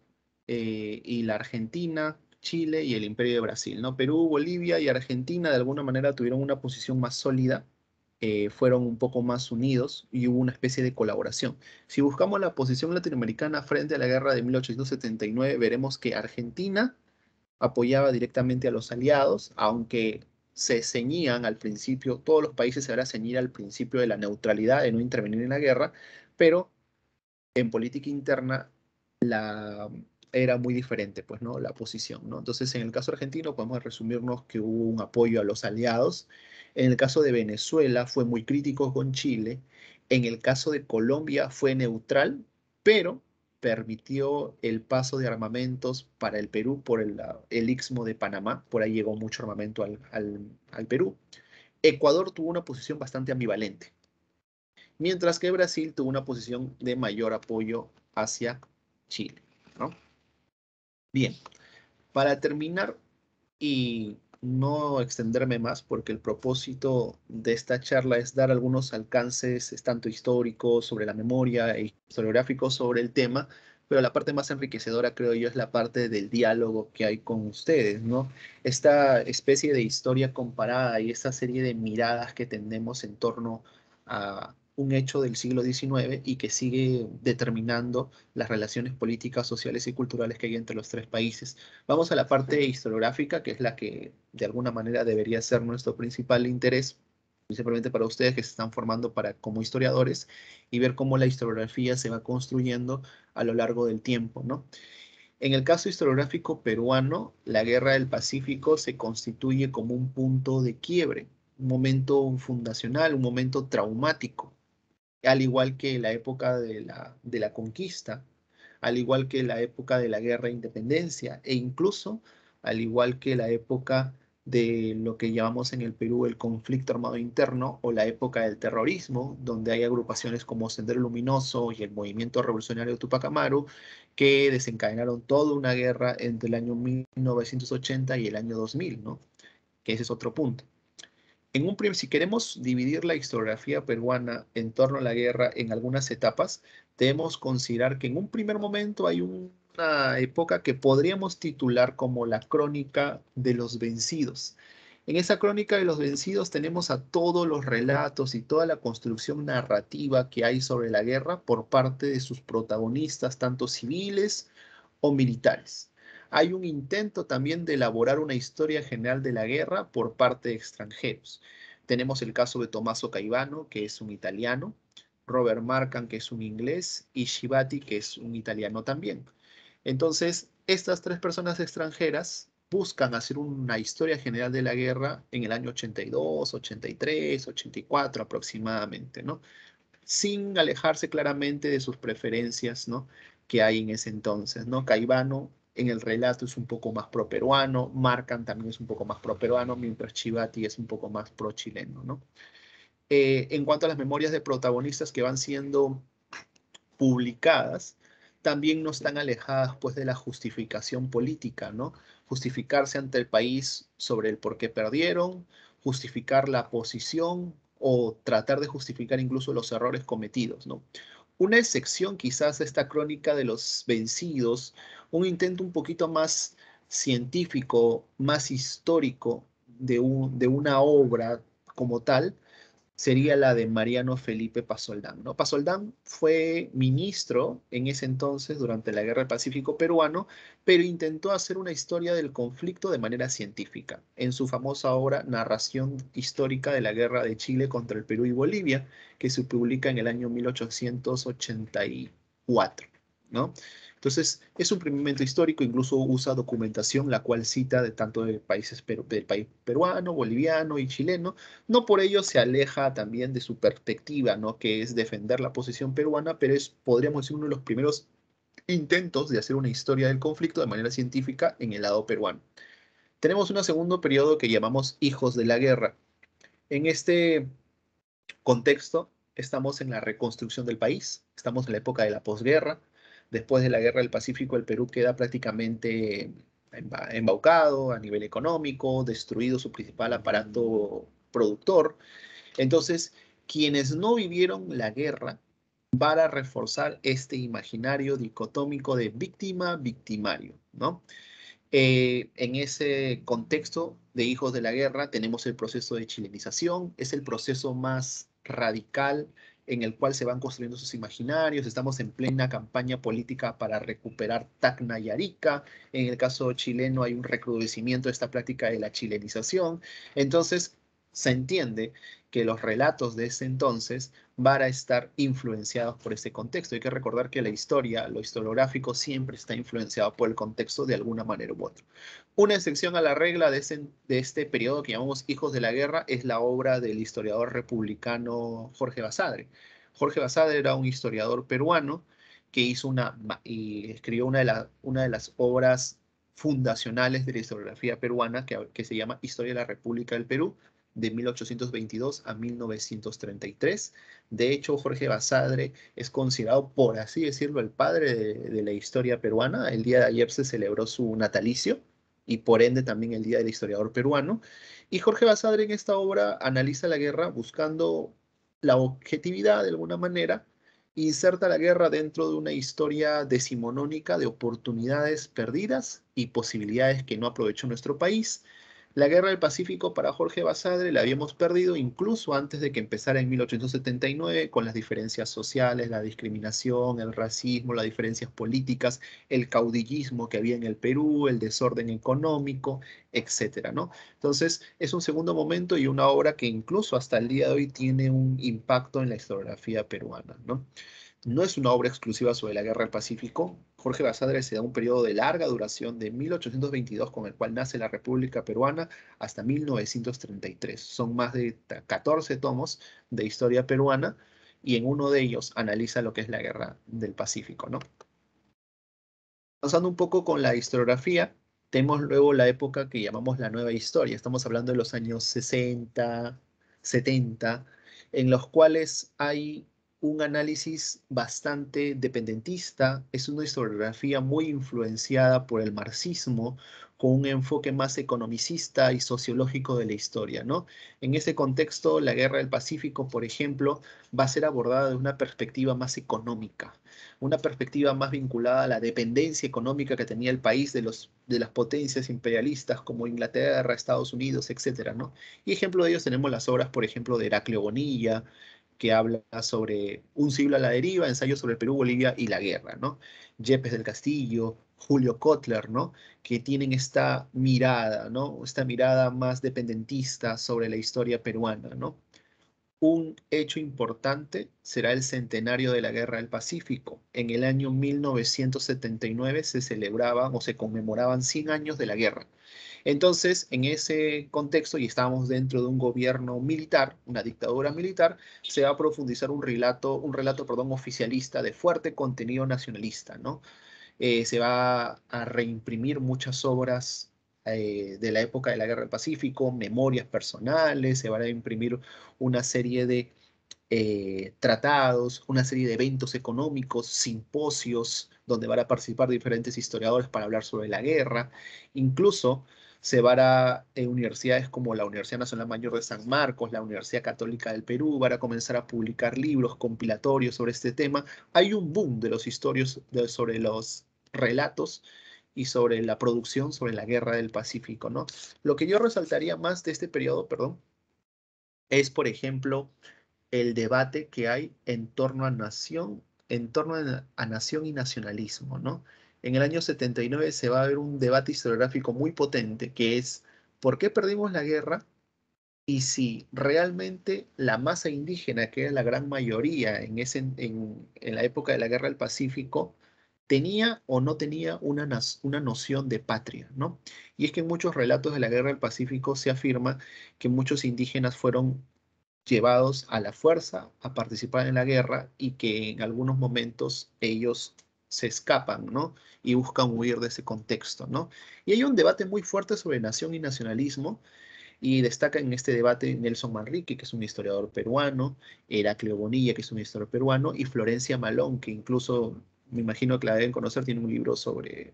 S2: y la Argentina, Chile y el Imperio de Brasil, ¿no? Perú, Bolivia y Argentina de alguna manera tuvieron una posición más sólida, fueron un poco más unidos y hubo una especie de colaboración. Si buscamos la posición latinoamericana frente a la guerra de 1879, veremos que Argentina apoyaba directamente a los aliados, aunque se ceñían al principio, todos los países se van a ceñir al principio de la neutralidad, de no intervenir en la guerra, pero en política interna la, era muy diferente, pues, ¿no? La posición, ¿no? Entonces, en el caso argentino podemos resumirnos que hubo un apoyo a los aliados. En el caso de Venezuela fue muy crítico con Chile. En el caso de Colombia fue neutral, pero permitió el paso de armamentos para el Perú por el Istmo de Panamá. Por ahí llegó mucho armamento al Perú. Ecuador tuvo una posición bastante ambivalente, mientras que Brasil tuvo una posición de mayor apoyo hacia Chile, ¿no? Bien, para terminar y no extenderme más, porque el propósito de esta charla es dar algunos alcances, tanto históricos sobre la memoria e historiográficos sobre el tema, pero la parte más enriquecedora, creo yo, es la parte del diálogo que hay con ustedes, ¿no? Esta especie de historia comparada y esta serie de miradas que tenemos en torno a un hecho del siglo XIX y que sigue determinando las relaciones políticas, sociales y culturales que hay entre los tres países. Vamos a la parte historiográfica, que es la que de alguna manera debería ser nuestro principal interés, principalmente para ustedes que se están formando como historiadores, y ver cómo la historiografía se va construyendo a lo largo del tiempo, ¿no? En el caso historiográfico peruano, la Guerra del Pacífico se constituye como un punto de quiebre, un momento fundacional, un momento traumático, al igual que la época de la conquista, al igual que la época de la guerra de independencia e incluso al igual que la época de lo que llamamos en el Perú el conflicto armado interno o la época del terrorismo, donde hay agrupaciones como Sendero Luminoso y el Movimiento Revolucionario Tupac Amaru que desencadenaron toda una guerra entre el año 1980 y el año 2000, ¿no? Que ese es otro punto. Si queremos dividir la historiografía peruana en torno a la guerra en algunas etapas, debemos considerar que en un primer momento hay una época que podríamos titular como la crónica de los vencidos. En esa crónica de los vencidos tenemos a todos los relatos y toda la construcción narrativa que hay sobre la guerra por parte de sus protagonistas, tanto civiles o militares. Hay un intento también de elaborar una historia general de la guerra por parte de extranjeros. Tenemos el caso de Tommaso Caivano, que es un italiano, Robert Markham, que es un inglés, y Shibati, que es un italiano también. Entonces, estas tres personas extranjeras buscan hacer una historia general de la guerra en el año 82, 83, 84 aproximadamente, ¿no? Sin alejarse claramente de sus preferencias, ¿no? Que hay en ese entonces, ¿no? Caivano en el relato es un poco más pro-peruano, Marcan también es un poco más pro-peruano, mientras Chivati es un poco más pro-chileno, ¿no? En cuanto a las memorias de protagonistas que van siendo publicadas, también no están alejadas pues de la justificación política, ¿no? Justificarse ante el país sobre el por qué perdieron, justificar la posición o tratar de justificar incluso los errores cometidos, ¿no? Una excepción quizás a esta crónica de los vencidos, un intento un poquito más científico, más histórico de una obra como tal, sería la de Mariano Felipe Pasoldán, ¿no? Pasoldán fue ministro en ese entonces durante la Guerra del Pacífico peruano, pero intentó hacer una historia del conflicto de manera científica, en su famosa obra Narración histórica de la Guerra de Chile contra el Perú y Bolivia, que se publica en el año 1884, ¿no? Entonces, es un primer momento histórico, incluso usa documentación, la cual cita de tanto de países del país peruano, boliviano y chileno. No por ello se aleja también de su perspectiva, ¿no? Que es defender la posición peruana, pero es, podríamos decir, uno de los primeros intentos de hacer una historia del conflicto de manera científica en el lado peruano. Tenemos un segundo periodo que llamamos Hijos de la Guerra. En este contexto, estamos en la reconstrucción del país, estamos en la época de la posguerra. Después de la Guerra del Pacífico, el Perú queda prácticamente embaucado a nivel económico, destruido su principal aparato productor. Entonces, quienes no vivieron la guerra van a reforzar este imaginario dicotómico de víctima-victimario, ¿no? En ese contexto de hijos de la guerra tenemos el proceso de chilenización, es el proceso más radical en el cual se van construyendo sus imaginarios, estamos en plena campaña política para recuperar Tacna y Arica, en el caso chileno hay un recrudecimiento de esta práctica de la chilenización, entonces se entiende que los relatos de ese entonces van a estar influenciados por este contexto. Hay que recordar que la historia, lo historiográfico, siempre está influenciado por el contexto de alguna manera u otra. Una excepción a la regla de este periodo que llamamos Hijos de la Guerra es la obra del historiador republicano Jorge Basadre. Jorge Basadre era un historiador peruano que hizo y escribió una de las obras fundacionales de la historiografía peruana que se llama Historia de la República del Perú, de 1822 a 1933. De hecho, Jorge Basadre es considerado, por así decirlo, el padre de la historia peruana. El día de ayer se celebró su natalicio y por ende también el Día del Historiador Peruano. Y Jorge Basadre en esta obra analiza la guerra buscando la objetividad de alguna manera, inserta la guerra dentro de una historia decimonónica de oportunidades perdidas y posibilidades que no aprovechó nuestro país. La guerra del Pacífico para Jorge Basadre la habíamos perdido incluso antes de que empezara en 1879 con las diferencias sociales, la discriminación, el racismo, las diferencias políticas, el caudillismo que había en el Perú, el desorden económico, etcétera, ¿no? Entonces, es un segundo momento y una obra que incluso hasta el día de hoy tiene un impacto en la historiografía peruana, ¿no? No es una obra exclusiva sobre la Guerra del Pacífico. Jorge Basadre se da un periodo de larga duración de 1822, con el cual nace la República Peruana, hasta 1933. Son más de 14 tomos de historia peruana y en uno de ellos analiza lo que es la Guerra del Pacífico, ¿no? Avanzando un poco con la historiografía, tenemos luego la época que llamamos la Nueva Historia. Estamos hablando de los años 60, 70, en los cuales hay un análisis bastante dependentista, es una historiografía muy influenciada por el marxismo, con un enfoque más economicista y sociológico de la historia, ¿no? En ese contexto, la Guerra del Pacífico, por ejemplo, va a ser abordada de una perspectiva más económica, una perspectiva más vinculada a la dependencia económica que tenía el país de las potencias imperialistas como Inglaterra, Estados Unidos, etcétera, ¿no? Y ejemplo de ellos tenemos las obras, por ejemplo, de Heraclio Bonilla, que habla sobre un siglo a la deriva, ensayo sobre el Perú, Bolivia y la guerra, ¿no? Yepes del Castillo, Julio Kotler, ¿no? Que tienen esta mirada, ¿no? Esta mirada más dependentista sobre la historia peruana, ¿no? Un hecho importante será el centenario de la Guerra del Pacífico. En el año 1979 se celebraban o se conmemoraban 100 años de la guerra. Entonces, en ese contexto, y estamos dentro de un gobierno militar, una dictadura militar, se va a profundizar perdón, oficialista de fuerte contenido nacionalista, ¿no? Se va a reimprimir muchas obras de la época de la Guerra del Pacífico, memorias personales, se van a imprimir una serie de tratados, una serie de eventos económicos, simposios, donde van a participar diferentes historiadores para hablar sobre la guerra. Incluso se van a universidades como la Universidad Nacional Mayor de San Marcos, la Universidad Católica del Perú, van a comenzar a publicar libros compilatorios sobre este tema. Hay un boom de los historios sobre los relatos y sobre la producción sobre la Guerra del Pacífico, ¿no? Lo que yo resaltaría más de este periodo, perdón, es, por ejemplo, el debate que hay en torno a nación y nacionalismo, ¿no? En el año 79 se va a ver un debate historiográfico muy potente que es ¿por qué perdimos la guerra? Y si realmente la masa indígena, que era la gran mayoría en la época de la Guerra del Pacífico, tenía o no tenía una noción de patria, ¿no? Y es que en muchos relatos de la Guerra del Pacífico se afirma que muchos indígenas fueron llevados a la fuerza a participar en la guerra y que en algunos momentos ellos se escapan, ¿no? Y buscan huir de ese contexto, ¿no? Y hay un debate muy fuerte sobre nación y nacionalismo y destaca en este debate Nelson Manrique, que es un historiador peruano, Heraclio Bonilla, que es un historiador peruano, y Florencia Malón, que incluso me imagino que la deben conocer, tiene un libro sobre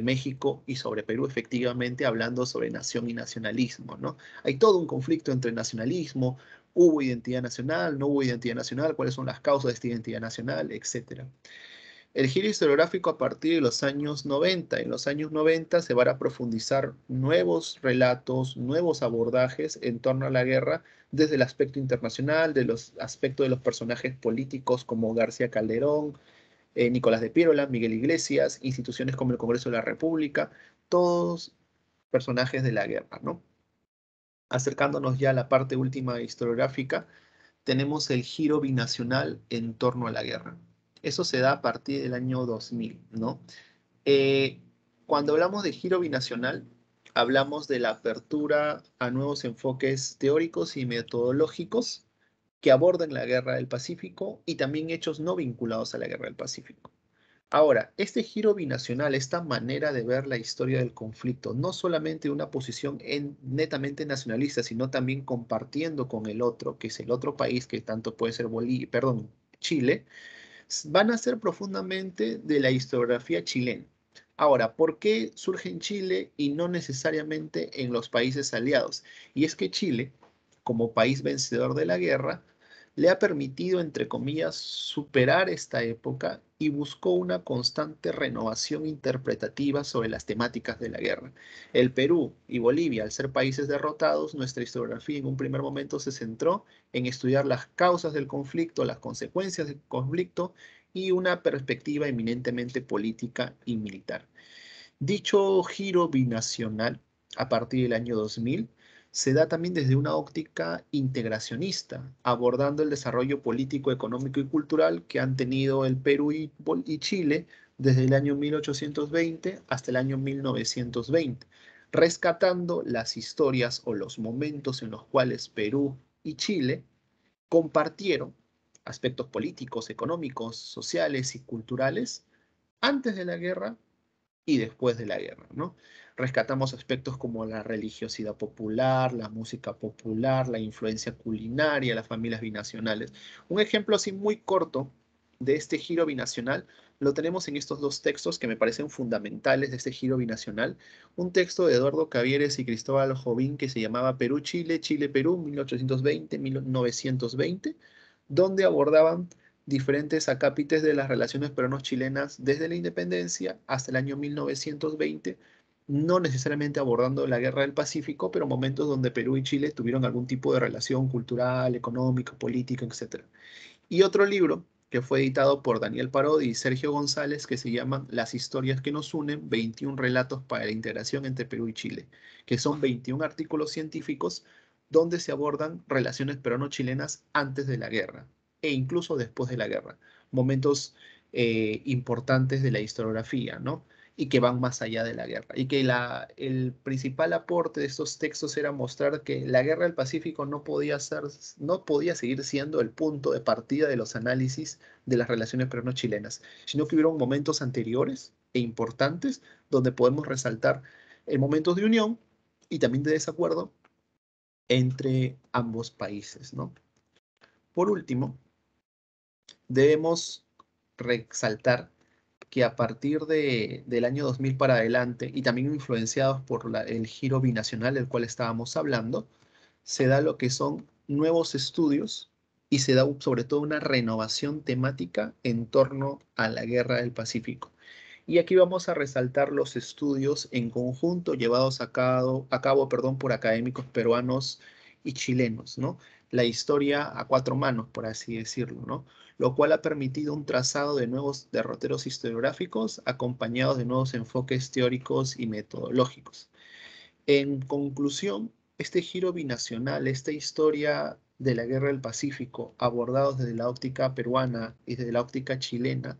S2: México y sobre Perú, efectivamente, hablando sobre nación y nacionalismo, ¿no? Hay todo un conflicto entre nacionalismo, hubo identidad nacional, no hubo identidad nacional, cuáles son las causas de esta identidad nacional, etcétera. El giro historiográfico a partir de los años 90. En los años 90 se van a profundizar nuevos relatos, nuevos abordajes en torno a la guerra desde el aspecto internacional, de los aspectos de los personajes políticos como García Calderón, Nicolás de Piérola, Miguel Iglesias, instituciones como el Congreso de la República, todos personajes de la guerra, ¿no? Acercándonos ya a la parte última historiográfica, tenemos el giro binacional en torno a la guerra. Eso se da a partir del año 2000, ¿no? Eh, Cuando hablamos de giro binacional, hablamos de la apertura a nuevos enfoques teóricos y metodológicos que aborden la guerra del Pacífico y también hechos no vinculados a la guerra del Pacífico. Ahora, este giro binacional, esta manera de ver la historia del conflicto, no solamente una posición netamente nacionalista, sino también compartiendo con el otro, que es el otro país, que tanto puede ser Chile, van a ser profundamente de la historiografía chilena. Ahora, ¿por qué surge en Chile y no necesariamente en los países aliados? Y es que Chile, como país vencedor de la guerra, le ha permitido, entre comillas, superar esta época y buscó una constante renovación interpretativa sobre las temáticas de la guerra. El Perú y Bolivia, al ser países derrotados, nuestra historiografía en un primer momento se centró en estudiar las causas del conflicto, las consecuencias del conflicto y una perspectiva eminentemente política y militar. Dicho giro binacional, a partir del año 2000, se da también desde una óptica integracionista, abordando el desarrollo político, económico y cultural que han tenido el Perú y Chile desde el año 1820 hasta el año 1920, rescatando las historias o los momentos en los cuales Perú y Chile compartieron aspectos políticos, económicos, sociales y culturales antes de la guerra y después de la guerra, ¿no? Rescatamos aspectos como la religiosidad popular, la música popular, la influencia culinaria, las familias binacionales. Un ejemplo así muy corto de este giro binacional lo tenemos en estos dos textos que me parecen fundamentales de este giro binacional. Un texto de Eduardo Cavieres y Cristóbal Jobim que se llamaba Perú-Chile, Chile-Perú, 1820-1920, donde abordaban diferentes acápites de las relaciones peruano-chilenas desde la independencia hasta el año 1920, no necesariamente abordando la Guerra del Pacífico, pero momentos donde Perú y Chile tuvieron algún tipo de relación cultural, económica, política, etc. Y otro libro que fue editado por Daniel Parodi y Sergio González, que se llama Las historias que nos unen, 21 relatos para la integración entre Perú y Chile, que son 21 artículos científicos donde se abordan relaciones peruano-chilenas antes de la guerra e incluso después de la guerra, momentos importantes de la historiografía, ¿no? Y que van más allá de la guerra. Y que el principal aporte de estos textos era mostrar que la guerra del Pacífico no podía seguir siendo el punto de partida de los análisis de las relaciones peruano-chilenas, sino que hubieron momentos anteriores e importantes donde podemos resaltar momentos de unión y también de desacuerdo entre ambos países, ¿no? Por último, debemos resaltar que a partir del año 2000 para adelante, y también influenciados por el giro binacional del cual estábamos hablando, se da lo que son nuevos estudios y se da sobre todo una renovación temática en torno a la Guerra del Pacífico. Y aquí vamos a resaltar los estudios en conjunto llevados a cabo por académicos peruanos y chilenos, ¿no? La historia a cuatro manos, por así decirlo, ¿no? Lo cual ha permitido un trazado de nuevos derroteros historiográficos acompañados de nuevos enfoques teóricos y metodológicos. En conclusión, este giro binacional, esta historia de la Guerra del Pacífico, abordados desde la óptica peruana y desde la óptica chilena,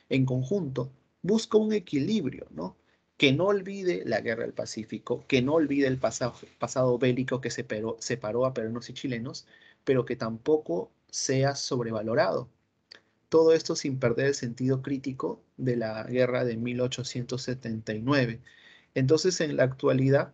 S2: en conjunto, busca un equilibrio, ¿no? Que no olvide la Guerra del Pacífico, que no olvide el pasado bélico que separó a peruanos y chilenos, pero que tampoco sea sobrevalorado. Todo esto sin perder el sentido crítico de la guerra de 1879. Entonces, en la actualidad,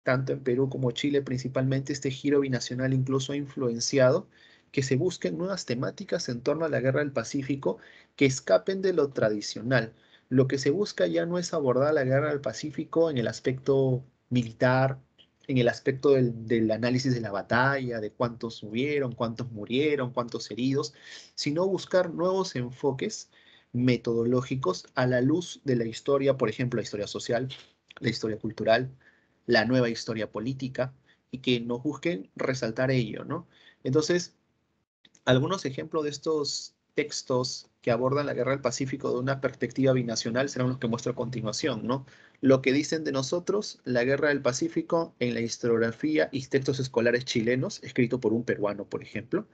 S2: tanto en Perú como Chile, principalmente este giro binacional incluso ha influenciado que se busquen nuevas temáticas en torno a la guerra del Pacífico que escapen de lo tradicional. Lo que se busca ya no es abordar la guerra del Pacífico en el aspecto militar, en el aspecto del análisis de la batalla, de cuántos hubieron, cuántos murieron, cuántos heridos, sino buscar nuevos enfoques metodológicos a la luz de la historia, por ejemplo, la historia social, la historia cultural, la nueva historia política, y que nos busquen resaltar ello, ¿no? Entonces, algunos ejemplos de estos textos que abordan la guerra del Pacífico de una perspectiva binacional serán los que muestro a continuación, ¿no? Lo que dicen de nosotros, la guerra del Pacífico en la historiografía y textos escolares chilenos, escrito por un peruano, por ejemplo.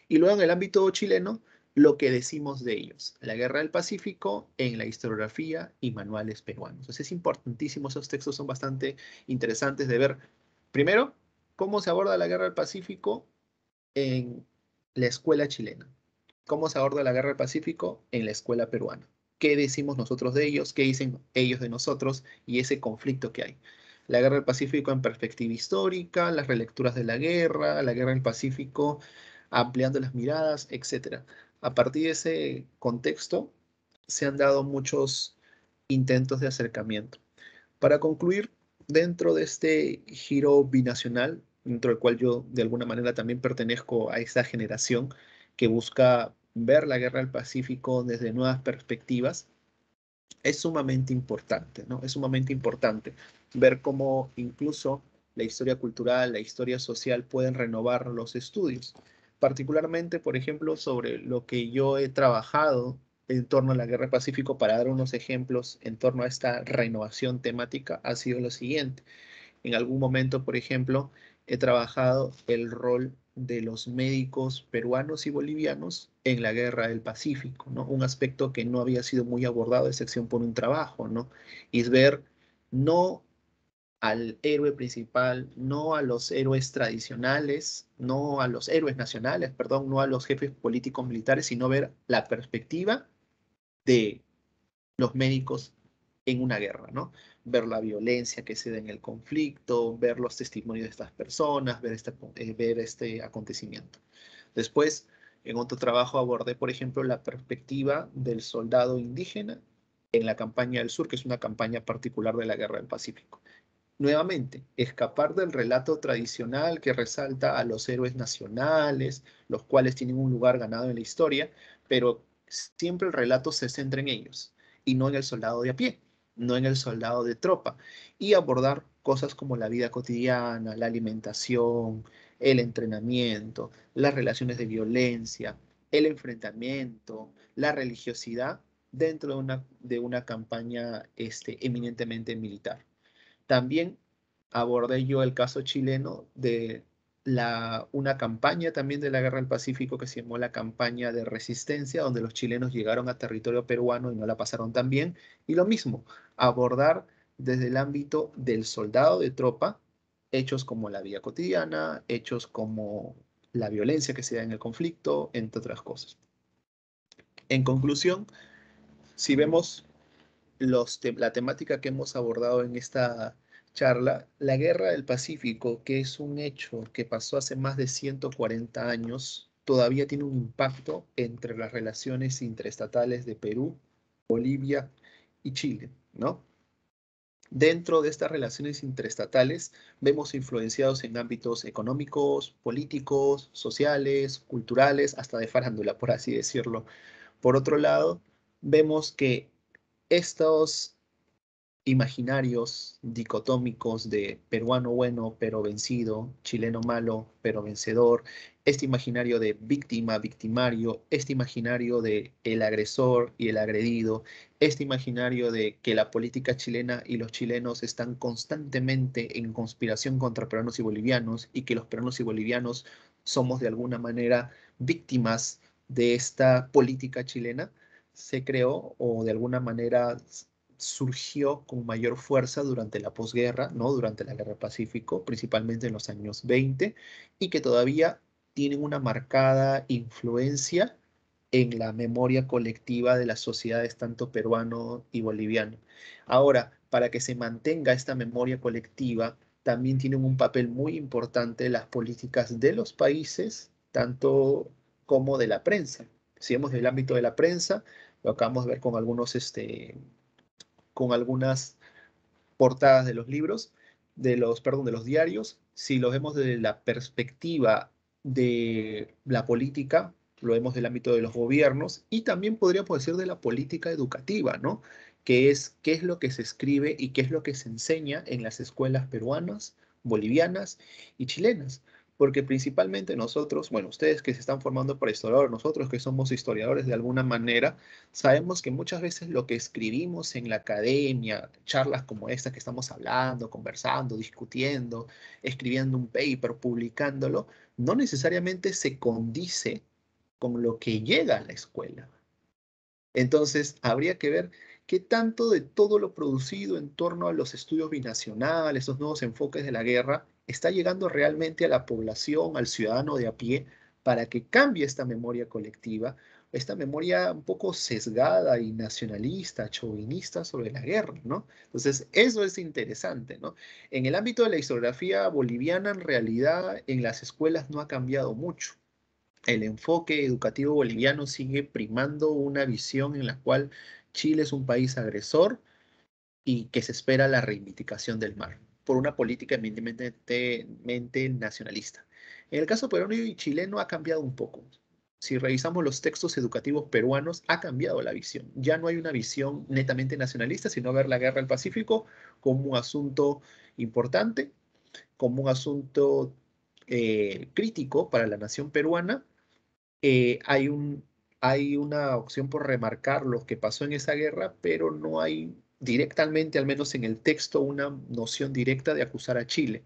S2: Y luego en el ámbito chileno, lo que decimos de ellos, la guerra del Pacífico en la historiografía y manuales peruanos. Entonces es importantísimo, esos textos son bastante interesantes de ver. Primero, cómo se aborda la guerra del Pacífico en la escuela chilena. ¿Cómo se aborda la guerra del Pacífico en la escuela peruana? ¿Qué decimos nosotros de ellos? ¿Qué dicen ellos de nosotros? Y ese conflicto que hay. La guerra del Pacífico en perspectiva histórica, las relecturas de la guerra del Pacífico ampliando las miradas, etc. A partir de ese contexto se han dado muchos intentos de acercamiento. Para concluir, dentro de este giro binacional, dentro del cual yo de alguna manera también pertenezco a esa generación que busca ver la guerra del Pacífico desde nuevas perspectivas, es sumamente importante, ¿no? Es sumamente importante ver cómo incluso la historia cultural, la historia social pueden renovar los estudios. Particularmente, por ejemplo, sobre lo que yo he trabajado en torno a la Guerra del Pacífico, para dar unos ejemplos en torno a esta renovación temática, ha sido lo siguiente. En algún momento, por ejemplo, he trabajado el rol de los médicos peruanos y bolivianos en la Guerra del Pacífico, ¿no? Un aspecto que no había sido muy abordado, excepción por un trabajo, ¿no? Y es ver no al héroe principal, no a los héroes tradicionales, no a los héroes nacionales, perdón, no a los jefes políticos militares, sino ver la perspectiva de los médicos en una guerra, ¿no? Ver la violencia que se da en el conflicto, ver los testimonios de estas personas, ver este acontecimiento. Después, en otro trabajo abordé, por ejemplo, la perspectiva del soldado indígena en la campaña del sur, que es una campaña particular de la Guerra del Pacífico. Nuevamente, escapar del relato tradicional que resalta a los héroes nacionales, los cuales tienen un lugar ganado en la historia, pero siempre el relato se centra en ellos y no en el soldado de a pie, no en el soldado de tropa, y abordar cosas como la vida cotidiana, la alimentación, el entrenamiento, las relaciones de violencia, el enfrentamiento, la religiosidad dentro de una campaña eminentemente militar. También abordé yo el caso chileno de una campaña también de la Guerra del Pacífico que se llamó la campaña de resistencia, donde los chilenos llegaron a territorio peruano y no la pasaron tan bien. Y lo mismo, abordar desde el ámbito del soldado de tropa, hechos como la vida cotidiana, hechos como la violencia que se da en el conflicto, entre otras cosas. En conclusión, si vemos la temática que hemos abordado en esta charla, la Guerra del Pacífico, que es un hecho que pasó hace más de 140 años, todavía tiene un impacto entre las relaciones interestatales de Perú, Bolivia y Chile, ¿no? Dentro de estas relaciones interestatales vemos influenciados en ámbitos económicos, políticos, sociales, culturales, hasta de farándula, por así decirlo. Por otro lado, vemos que estos imaginarios dicotómicos de peruano bueno pero vencido, chileno malo pero vencedor, este imaginario de víctima, victimario, este imaginario de el agresor y el agredido, este imaginario de que la política chilena y los chilenos están constantemente en conspiración contra peruanos y bolivianos y que los peruanos y bolivianos somos de alguna manera víctimas de esta política chilena, se creó o de alguna manera surgió con mayor fuerza durante la posguerra, ¿no? Durante la Guerra del Pacífico, principalmente en los años 20, y que todavía tienen una marcada influencia en la memoria colectiva de las sociedades tanto peruano y boliviano. Ahora, para que se mantenga esta memoria colectiva, también tienen un papel muy importante las políticas de los países, tanto como de la prensa. Si vemos del ámbito de la prensa, lo acabamos de ver con algunas portadas de los libros, de los diarios. Si lo vemos desde la perspectiva de la política, lo vemos del ámbito de los gobiernos y también podríamos decir de la política educativa, ¿no? Qué es lo que se escribe y qué es lo que se enseña en las escuelas peruanas, bolivianas y chilenas. Porque principalmente nosotros, bueno, ustedes que se están formando para historiadores, nosotros que somos historiadores de alguna manera, sabemos que muchas veces lo que escribimos en la academia, charlas como esta que estamos hablando, conversando, discutiendo, escribiendo un paper, publicándolo, no necesariamente se condice con lo que llega a la escuela. Entonces, habría que ver qué tanto de todo lo producido en torno a los estudios binacionales, esos nuevos enfoques de la guerra, está llegando realmente a la población, al ciudadano de a pie, para que cambie esta memoria colectiva, esta memoria un poco sesgada y nacionalista, chauvinista sobre la guerra, ¿no? Entonces, eso es interesante, ¿no? En el ámbito de la historiografía boliviana, en realidad, en las escuelas no ha cambiado mucho. El enfoque educativo boliviano sigue primando una visión en la cual Chile es un país agresor y que se espera la reivindicación del mar por una política eminentemente nacionalista. En el caso peruano y chileno ha cambiado un poco. Si revisamos los textos educativos peruanos, ha cambiado la visión. Ya no hay una visión netamente nacionalista, sino ver la guerra del Pacífico como un asunto importante, como un asunto crítico para la nación peruana. Hay hay una opción por remarcar lo que pasó en esa guerra, pero no hay directamente, al menos en el texto, una noción directa de acusar a Chile.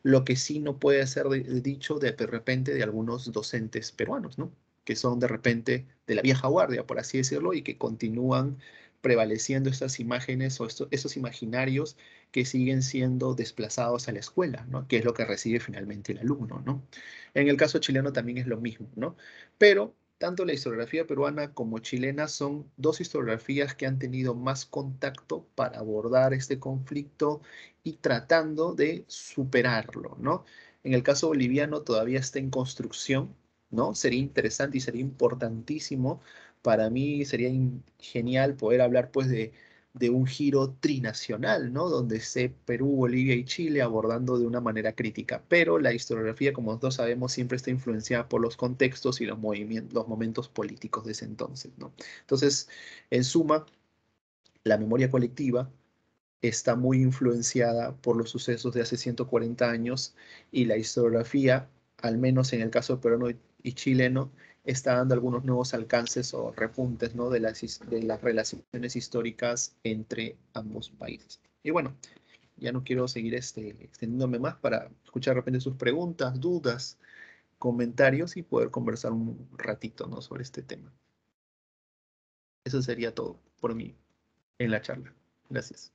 S2: Lo que sí no puede ser dicho de repente de algunos docentes peruanos, ¿no? Que son de repente de la vieja guardia, por así decirlo, y que continúan prevaleciendo estas imágenes o esos imaginarios que siguen siendo desplazados a la escuela, ¿no? Que es lo que recibe finalmente el alumno, ¿no? En el caso chileno también es lo mismo, ¿no? Pero tanto la historiografía peruana como chilena son dos historiografías que han tenido más contacto para abordar este conflicto y tratando de superarlo, ¿no? En el caso boliviano todavía está en construcción, ¿no? Sería interesante y sería importantísimo. Para mí sería genial poder hablar pues de un giro trinacional, ¿no? Donde esté Perú, Bolivia y Chile abordando de una manera crítica. Pero la historiografía, como nosotros sabemos, siempre está influenciada por los contextos y los movimientos, los momentos políticos de ese entonces, ¿no? Entonces, en suma, la memoria colectiva está muy influenciada por los sucesos de hace 140 años y la historiografía, al menos en el caso peruano y chileno, está dando algunos nuevos alcances o repuntes, ¿no? de las relaciones históricas entre ambos países. Y bueno, ya no quiero seguir extendiéndome más para escuchar de repente sus preguntas, dudas, comentarios y poder conversar un ratito, ¿no? sobre este tema. Eso sería todo por mí en la charla. Gracias.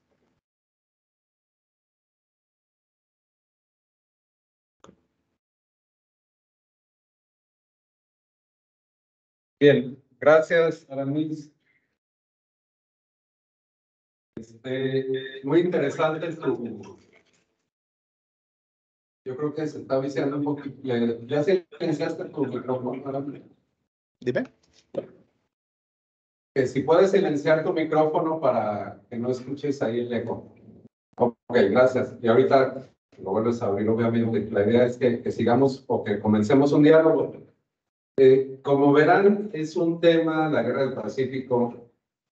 S1: Bien, gracias, Aramis. Muy interesante Yo creo que se está viciando un poquito. Ya silenciaste tu micrófono, Aramis.
S2: Dime.
S1: Que si puedes silenciar tu micrófono para que no escuches ahí el eco. Ok, gracias. Y ahorita lo vuelves a abrir, obviamente. La idea es que sigamos o que comencemos un diálogo. Como verán, es un tema, la Guerra del Pacífico,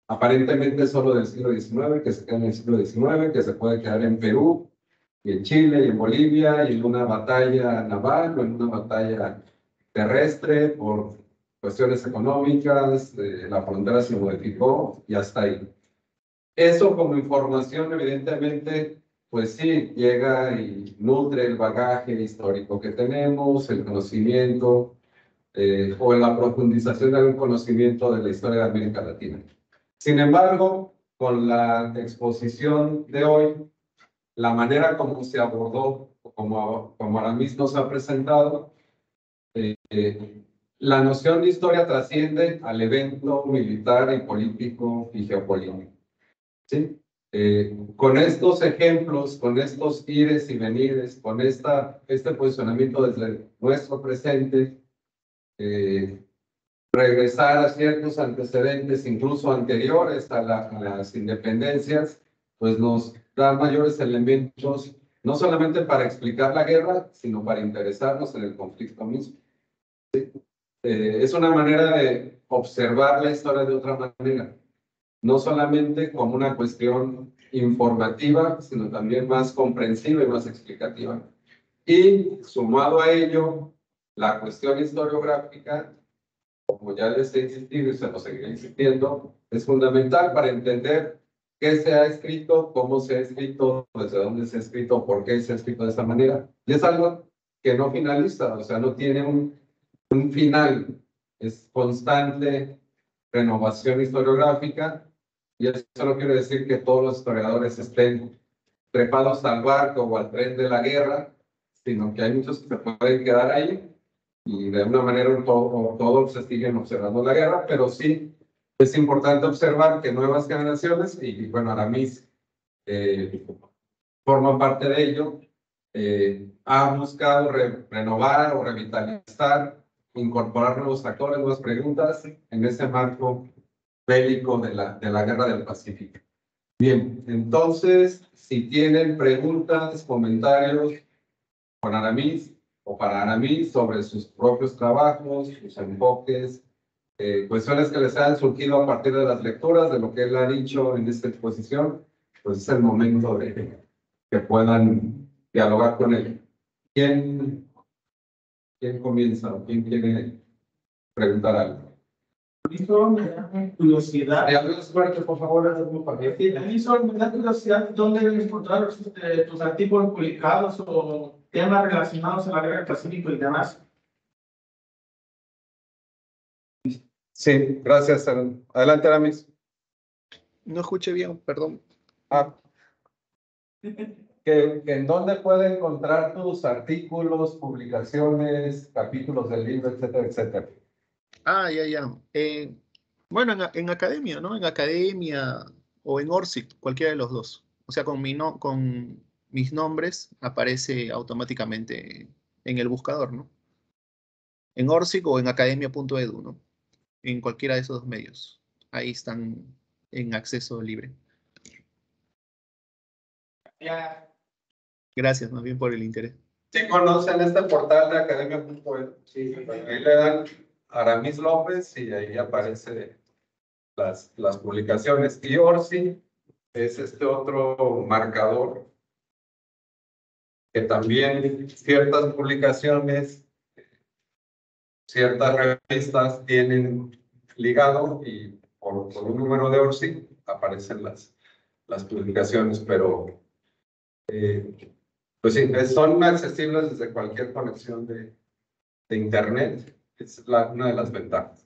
S1: aparentemente solo del siglo XIX, que se queda en el siglo XIX, que se puede quedar en Perú, y en Chile, y en Bolivia, y en una batalla naval o en una batalla terrestre por cuestiones económicas, la frontera se modificó y hasta ahí. Eso como información, evidentemente, pues sí, llega y nutre el bagaje histórico que tenemos, el conocimiento, o en la profundización de algún conocimiento de la historia de América Latina. Sin embargo, con la exposición de hoy, la manera como se abordó, como ahora mismo se ha presentado, la noción de historia trasciende al evento militar y político y geopolítico. ¿Sí? Con estos ejemplos, con estos ires y venires, con este posicionamiento desde nuestro presente, regresar a ciertos antecedentes, incluso anteriores a las independencias, pues nos da mayores elementos, no solamente para explicar la guerra, sino para interesarnos en el conflicto mismo. ¿Sí? Es una manera de observar la historia de otra manera, no solamente como una cuestión informativa, sino también más comprensiva y más explicativa. Y sumado a ello, la cuestión historiográfica, como ya les he insistido y se lo seguiré insistiendo, es fundamental para entender qué se ha escrito, cómo se ha escrito, desde dónde se ha escrito, por qué se ha escrito de esa manera. Y es algo que no finaliza, o sea, no tiene un final, es constante renovación historiográfica, y eso no quiere decir que todos los historiadores estén trepados al barco o al tren de la guerra, sino que hay muchos que se pueden quedar ahí y de una manera todos se siguen observando la guerra, pero sí es importante observar que nuevas generaciones, y bueno, Aramis forma parte de ello, ha buscado renovar o revitalizar, incorporar nuevos actores, nuevas preguntas en ese marco bélico de la Guerra del Pacífico. Bien, entonces, si tienen preguntas, comentarios con Aramis o para Aramis sobre sus propios trabajos, sus enfoques, cuestiones que les han surgido a partir de las lecturas, de lo que él ha dicho en esta exposición, pues es el momento de que puedan dialogar con él. ¿Quién comienza? ¿Quién quiere preguntar algo?
S3: Listo, me da curiosidad.
S1: Hablas fuerte, por favor, es muy fácil.
S3: Listo, me da curiosidad dónde encontrar tus artículos publicados o temas relacionados a la guerra del Pacífico y demás.
S1: Sí, gracias. Adelante, Aramis.
S2: No escuché bien, perdón.
S1: ¿En dónde puede encontrar tus artículos, publicaciones, capítulos del libro, etcétera, etcétera?
S2: Ah, ya, ya. Bueno, en academia, ¿no? En academia o en Orsic, cualquiera de los dos. O sea, con mis nombres aparece automáticamente en el buscador, ¿no? En Orsic o en academia.edu, ¿no? En cualquiera de esos dos medios. Ahí están en acceso libre.
S3: Ya.
S2: Gracias, más bien por el interés.
S1: Sí, conocen este portal de academia.edu. Sí, ahí le dan Aramis López y ahí aparece las publicaciones. Y Orsi es este otro marcador que también ciertas publicaciones, ciertas revistas tienen ligado y por un número de Orsi aparecen las publicaciones, pero pues sí, son accesibles desde cualquier conexión de Internet. Es una de las ventajas.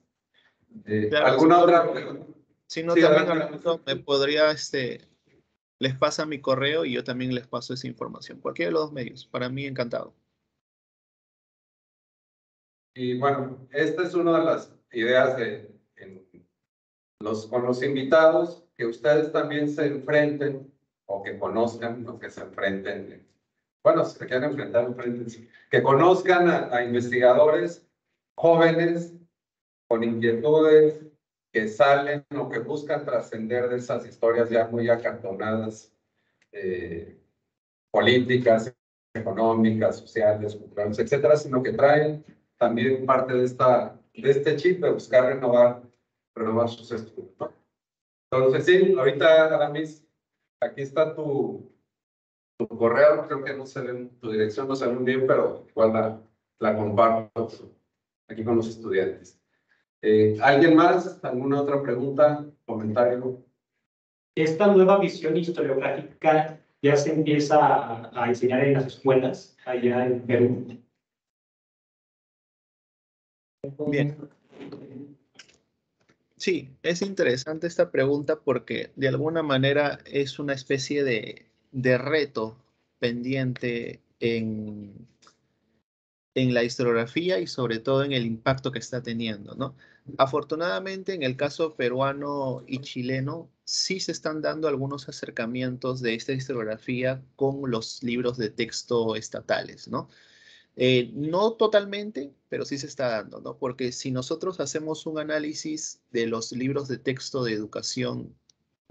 S2: Claro,
S1: ¿Alguna otra pregunta?
S2: si no,
S1: Sí,
S2: también
S1: adelante.
S2: Armando me podría, les pasa mi correo y yo también les paso esa información. Cualquiera de los dos medios. Para mí, encantado.
S1: Y bueno, esta es una de las ideas con los invitados, que ustedes también se enfrenten o que conozcan o que se enfrenten. Bueno, si se quieren enfrentar, enfréntense. Que conozcan a investigadores jóvenes con inquietudes que salen o que buscan trascender de esas historias ya muy acartonadas, políticas, económicas, sociales, culturales, etcétera, sino que traen también parte de este chip de buscar renovar sus estudios, ¿no? Entonces, sí, ahorita, Aramis, aquí está tu correo, creo que no se ve, tu dirección no se ve muy bien, pero igual la comparto aquí con los estudiantes. ¿Alguien más? ¿Alguna otra pregunta? ¿Comentario?
S4: Esta nueva visión historiográfica ya se empieza a enseñar en las escuelas allá en Perú.
S2: Bien. Sí, es interesante esta pregunta porque de alguna manera es una especie de reto pendiente en la historiografía y sobre todo en el impacto que está teniendo, ¿no? Afortunadamente, en el caso peruano y chileno, sí se están dando algunos acercamientos de esta historiografía con los libros de texto estatales, ¿no? No totalmente, pero sí se está dando, ¿no? Porque si nosotros hacemos un análisis de los libros de texto de educación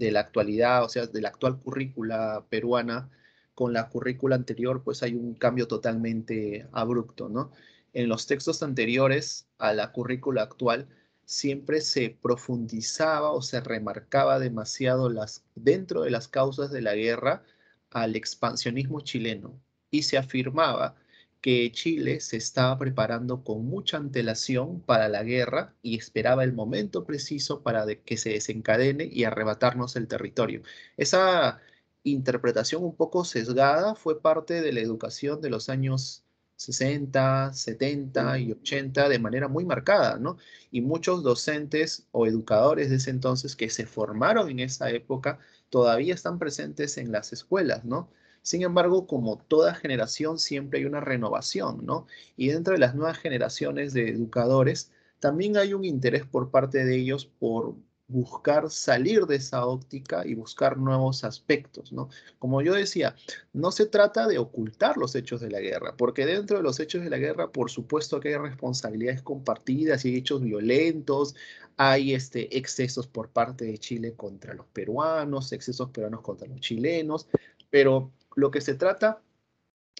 S2: de la actualidad, o sea, de la actual currícula peruana con la currícula anterior, pues hay un cambio totalmente abrupto, ¿no? En los textos anteriores a la currícula actual siempre se profundizaba o se remarcaba demasiado dentro de las causas de la guerra al expansionismo chileno y se afirmaba que Chile se estaba preparando con mucha antelación para la guerra y esperaba el momento preciso para que se desencadene y arrebatarnos el territorio. Esa interpretación un poco sesgada fue parte de la educación de los años 60, 70 y 80 de manera muy marcada, ¿no? Y muchos docentes o educadores de ese entonces que se formaron en esa época todavía están presentes en las escuelas, ¿no? Sin embargo, como toda generación, siempre hay una renovación, ¿no? Y dentro de las nuevas generaciones de educadores, también hay un interés por parte de ellos por buscar salir de esa óptica y buscar nuevos aspectos, ¿no? Como yo decía, no se trata de ocultar los hechos de la guerra, porque dentro de los hechos de la guerra, por supuesto que hay responsabilidades compartidas y hechos violentos, hay excesos por parte de Chile contra los peruanos, excesos peruanos contra los chilenos, pero lo que se trata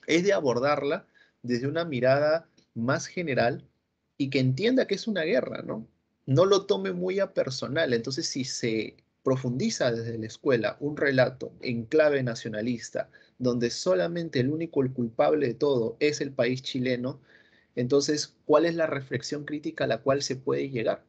S2: es de abordarla desde una mirada más general y que entienda que es una guerra, ¿no? No lo tome muy a personal. Entonces, si se profundiza desde la escuela un relato en clave nacionalista, donde solamente el único culpable de todo es el país chileno, entonces, ¿cuál es la reflexión crítica a la cual se puede llegar?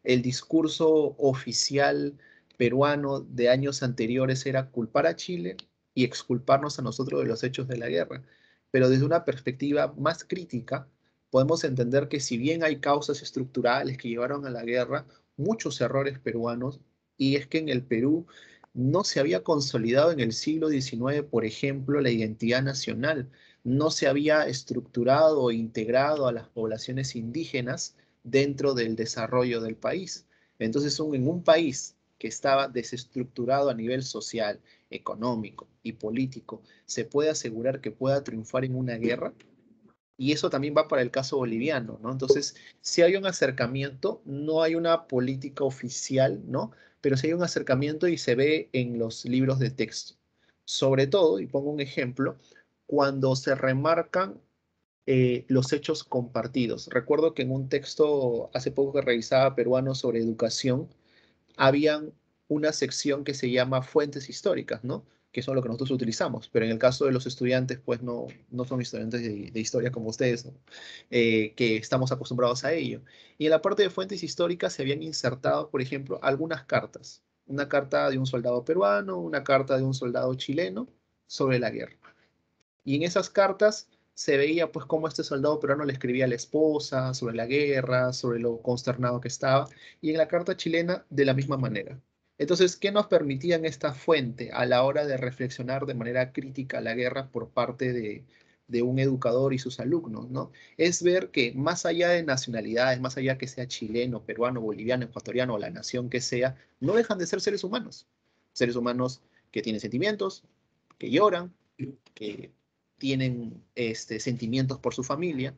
S2: El discurso oficial peruano de años anteriores era culpar a Chile y exculparnos a nosotros de los hechos de la guerra. Pero desde una perspectiva más crítica, podemos entender que si bien hay causas estructurales que llevaron a la guerra, muchos errores peruanos, y es que en el Perú no se había consolidado en el siglo XIX, por ejemplo, la identidad nacional, no se había estructurado o integrado a las poblaciones indígenas dentro del desarrollo del país. Entonces, en un país que estaba desestructurado a nivel social, económico y político, se puede asegurar que pueda triunfar en una guerra. Y eso también va para el caso boliviano, ¿no? Entonces, si hay un acercamiento, no hay una política oficial, ¿no? Pero sí hay un acercamiento y se ve en los libros de texto. Sobre todo, y pongo un ejemplo, cuando se remarcan los hechos compartidos. Recuerdo que en un texto hace poco que revisaba peruano sobre educación, habían una sección que se llama fuentes históricas, ¿no? Que son lo que nosotros utilizamos, pero en el caso de los estudiantes, pues no son estudiantes de historia como ustedes, ¿no? Que estamos acostumbrados a ello. Y en la parte de fuentes históricas se habían insertado, por ejemplo, algunas cartas. Una carta de un soldado peruano, una carta de un soldado chileno sobre la guerra. Y en esas cartas se veía pues cómo este soldado peruano le escribía a la esposa sobre la guerra, sobre lo consternado que estaba, y en la carta chilena de la misma manera. Entonces, ¿qué nos permitían esta fuente a la hora de reflexionar de manera crítica la guerra por parte de un educador y sus alumnos, ¿no? Es ver que más allá de nacionalidades, más allá que sea chileno, peruano, boliviano, ecuatoriano o la nación que sea, no dejan de ser seres humanos que tienen sentimientos, que lloran, que tienen sentimientos por su familia,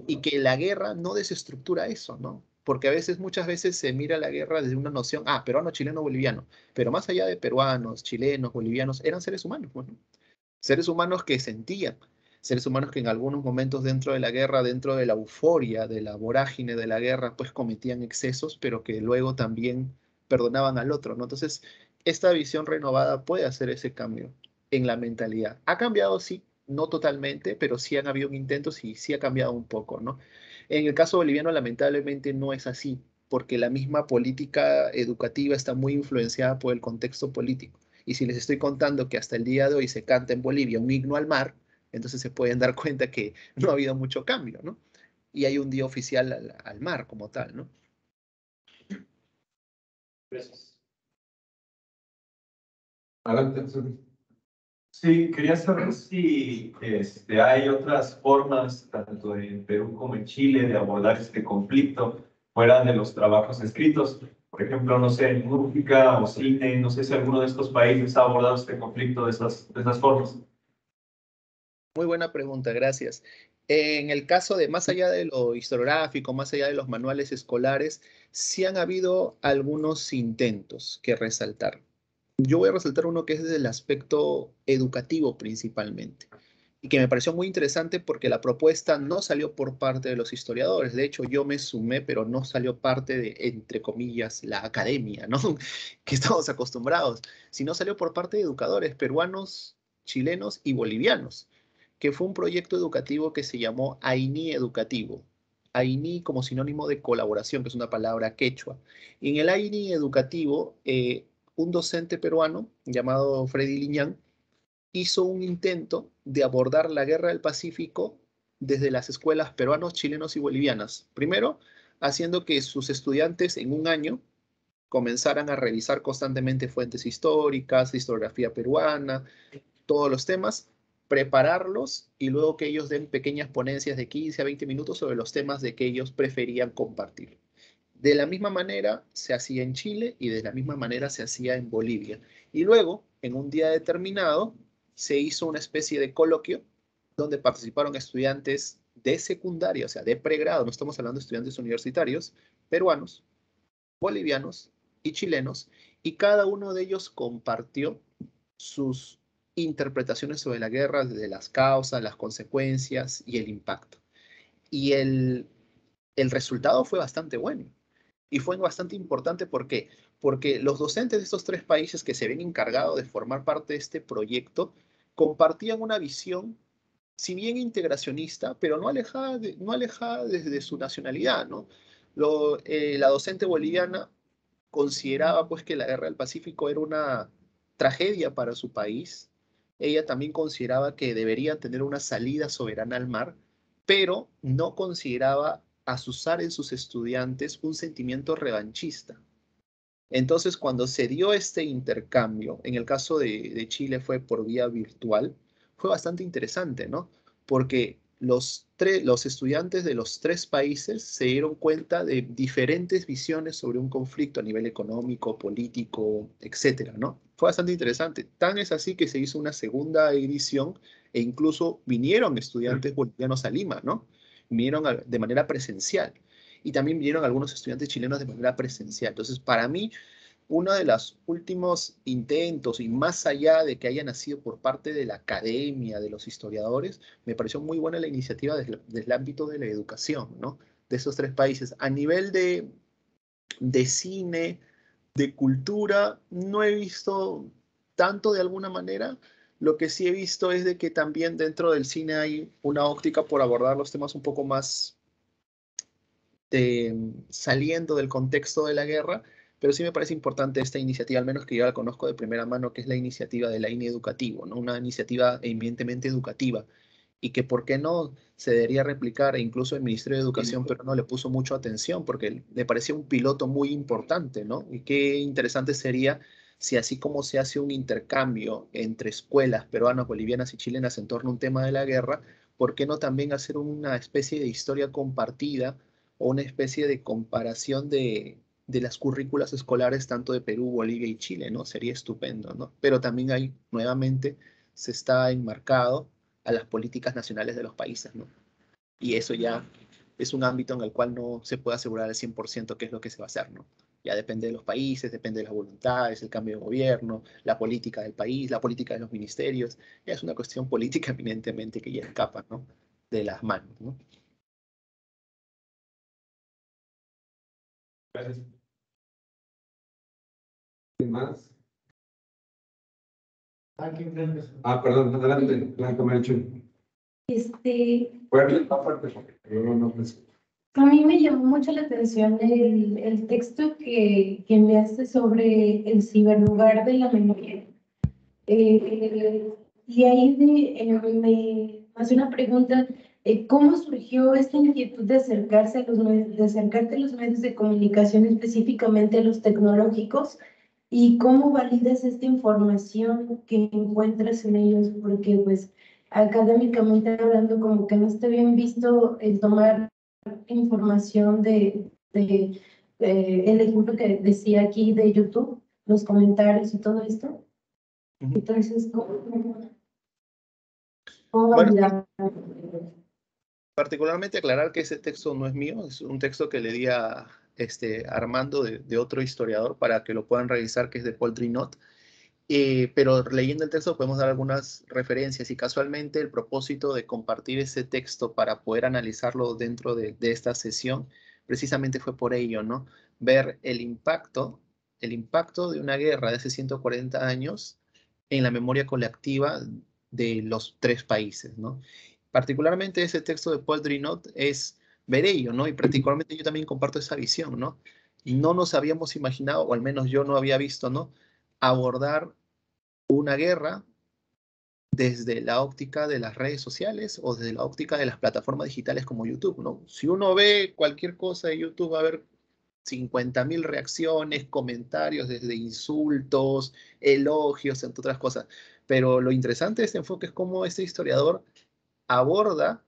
S2: y que la guerra no desestructura eso, ¿no? Porque a veces, muchas veces se mira la guerra desde una noción, peruano, chileno, boliviano, pero más allá de peruanos, chilenos, bolivianos, eran seres humanos, pues, ¿no? Seres humanos que sentían, seres humanos que en algunos momentos dentro de la guerra, dentro de la euforia, de la vorágine de la guerra, pues cometían excesos, pero que luego también perdonaban al otro, ¿no? Entonces, esta visión renovada puede hacer ese cambio en la mentalidad. Ha cambiado, sí, no totalmente, pero sí han habido intentos y sí ha cambiado un poco, ¿no? En el caso boliviano, lamentablemente, no es así, porque la misma política educativa está muy influenciada por el contexto político. Y si les estoy contando que hasta el día de hoy se canta en Bolivia un himno al mar, entonces se pueden dar cuenta que no ha habido mucho cambio, ¿no? Y hay un día oficial al mar como tal, ¿no?
S4: Gracias.
S1: Adelante.
S5: Sí, quería saber si hay otras formas, tanto en Perú como en Chile, de abordar este conflicto fuera de los trabajos escritos. Por ejemplo, no sé, en música o cine, no sé si alguno de estos países ha abordado este conflicto de esas formas.
S2: Muy buena pregunta, gracias. En el caso de más allá de lo historiográfico, más allá de los manuales escolares, sí han habido algunos intentos que resaltar. Yo voy a resaltar uno que es desde el aspecto educativo principalmente, y que me pareció muy interesante porque la propuesta no salió por parte de los historiadores. De hecho, yo me sumé, pero no salió parte de, entre comillas, la academia, ¿no? Que estamos acostumbrados, sino salió por parte de educadores peruanos, chilenos y bolivianos, que fue un proyecto educativo que se llamó AINI Educativo. AINI como sinónimo de colaboración, que es una palabra quechua. Y en el AINI Educativo, un docente peruano llamado Freddy Liñán hizo un intento de abordar la guerra del Pacífico desde las escuelas peruanos, chilenos y bolivianas. Primero, haciendo que sus estudiantes en un año comenzaran a revisar constantemente fuentes históricas, historiografía peruana, todos los temas, prepararlos y luego que ellos den pequeñas ponencias de 15 a 20 minutos sobre los temas de que ellos preferían compartir. De la misma manera se hacía en Chile y de la misma manera se hacía en Bolivia. Y luego, en un día determinado, se hizo una especie de coloquio donde participaron estudiantes de secundaria, o sea, de pregrado, no estamos hablando de estudiantes universitarios, peruanos, bolivianos y chilenos, y cada uno de ellos compartió sus interpretaciones sobre la guerra, desde las causas, las consecuencias y el impacto. Y el resultado fue bastante bueno. Y fue bastante importante, ¿por qué? Porque los docentes de estos tres países que se ven encargados de formar parte de este proyecto compartían una visión, si bien integracionista, pero no alejada desde su nacionalidad, ¿no? La docente boliviana consideraba pues que la guerra del Pacífico era una tragedia para su país. Ella también consideraba que deberían tener una salida soberana al mar, pero no consideraba azuzar en sus estudiantes un sentimiento revanchista. Entonces, cuando se dio este intercambio, en el caso de Chile fue por vía virtual, fue bastante interesante, ¿no? Porque los estudiantes de los 3 países se dieron cuenta de diferentes visiones sobre un conflicto a nivel económico, político, etcétera, ¿no? Fue bastante interesante. Tan es así que se hizo una segunda edición e incluso vinieron estudiantes bolivianos a Lima, ¿no? Vinieron de manera presencial. Y también vinieron algunos estudiantes chilenos de manera presencial. Entonces, para mí, uno de los últimos intentos, y más allá de que haya nacido por parte de la academia, de los historiadores, me pareció muy buena la iniciativa desde el ámbito de la educación, ¿no? De esos 3 países. A nivel de cine, de cultura, no he visto tanto de alguna manera. Lo que sí he visto es de que también dentro del cine hay una óptica por abordar los temas un poco más saliendo del contexto de la guerra, pero sí me parece importante esta iniciativa, al menos que yo la conozco de primera mano, que es la iniciativa del AINE Educativo, ¿no? Una iniciativa eminentemente educativa, y que por qué no se debería replicar, e incluso el Ministerio de Educación, pero no le puso mucho atención, porque le parecía un piloto muy importante, ¿no? Y qué interesante sería si así como se hace un intercambio entre escuelas peruanas, bolivianas y chilenas en torno a un tema de la guerra, ¿por qué no también hacer una especie de historia compartida o una especie de comparación de las currículas escolares tanto de Perú, Bolivia y Chile, ¿no? Sería estupendo, ¿no? Pero también hay, nuevamente, se está enmarcado a las políticas nacionales de los países, ¿no? Y eso ya es un ámbito en el cual no se puede asegurar al 100% qué es lo que se va a hacer, ¿no? Ya depende de los países, depende de las voluntades, el cambio de gobierno, la política del país, la política de los ministerios. Ya es una cuestión política eminentemente que ya escapa, ¿no? De las manos, ¿no?
S5: Gracias.
S1: ¿Quién más?
S3: Aquí enfrente.
S1: Perdón, adelante, Blanca Melchor. Fuerte, está fuerte, porque yo no pues.
S6: A mí me llamó mucho la atención el texto que enviaste sobre el ciberlugar de la memoria. Y ahí me hace una pregunta, ¿cómo surgió esta inquietud de acercarse a de acercarte a los medios de comunicación, específicamente a los tecnológicos? ¿Y cómo validas esta información que encuentras en ellos? Porque pues académicamente hablando como que no está bien visto el tomar información el ejemplo que decía aquí de YouTube, los comentarios y todo esto. Entonces, ¿cómo
S2: Bueno,
S6: validar?
S2: particularmente aclarar que ese texto no es mío, es un texto que le di a Armando de otro historiador para que lo puedan revisar, que es de Paul Drinot. Pero leyendo el texto podemos dar algunas referencias, y casualmente el propósito de compartir ese texto para poder analizarlo dentro de esta sesión precisamente fue por ello, ¿no? Ver el impacto de una guerra de hace 140 años en la memoria colectiva de los 3 países, ¿no? Particularmente ese texto de Paul Drinot es ver ello, ¿no? Y particularmente yo también comparto esa visión, ¿no? Y no nos habíamos imaginado, o al menos yo no había visto, ¿no? Abordar una guerra desde la óptica de las redes sociales o desde la óptica de las plataformas digitales como YouTube, ¿no? Si uno ve cualquier cosa de YouTube, va a haber 50.000 reacciones, comentarios, desde insultos, elogios, entre otras cosas. Pero lo interesante de este enfoque es cómo este historiador aborda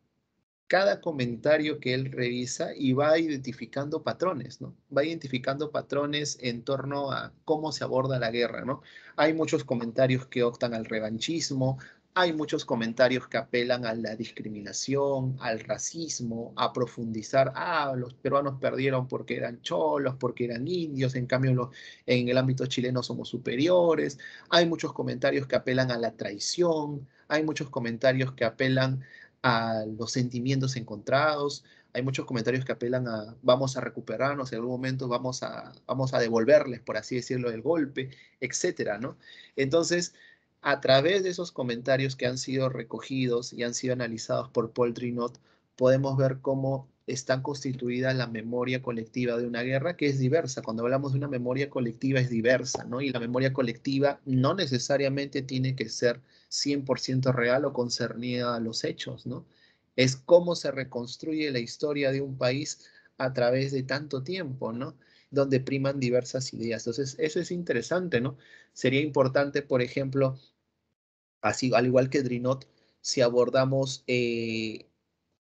S2: cada comentario que él revisa y va identificando patrones, ¿no? Va identificando patrones en torno a cómo se aborda la guerra, ¿no? Hay muchos comentarios que optan al revanchismo, hay muchos comentarios que apelan a la discriminación, al racismo, a profundizar, los peruanos perdieron porque eran cholos, porque eran indios, en cambio en el ámbito chileno somos superiores. Hay muchos comentarios que apelan a la traición, hay muchos comentarios que apelan a los sentimientos encontrados. Hay muchos comentarios que apelan a vamos a recuperarnos, en algún momento vamos a devolverles, por así decirlo, el golpe, etcétera, ¿no? Entonces, a través de esos comentarios que han sido recogidos y han sido analizados por Paul Drinot, podemos ver cómo está constituida la memoria colectiva de una guerra, que es diversa. Cuando hablamos de una memoria colectiva es diversa, ¿no? Y la memoria colectiva no necesariamente tiene que ser 100% real o concernida a los hechos, ¿no? Es cómo se reconstruye la historia de un país a través de tanto tiempo, ¿no? Donde priman diversas ideas. Entonces, eso es interesante, ¿no? Sería importante, por ejemplo, así, al igual que Drinot, si abordamos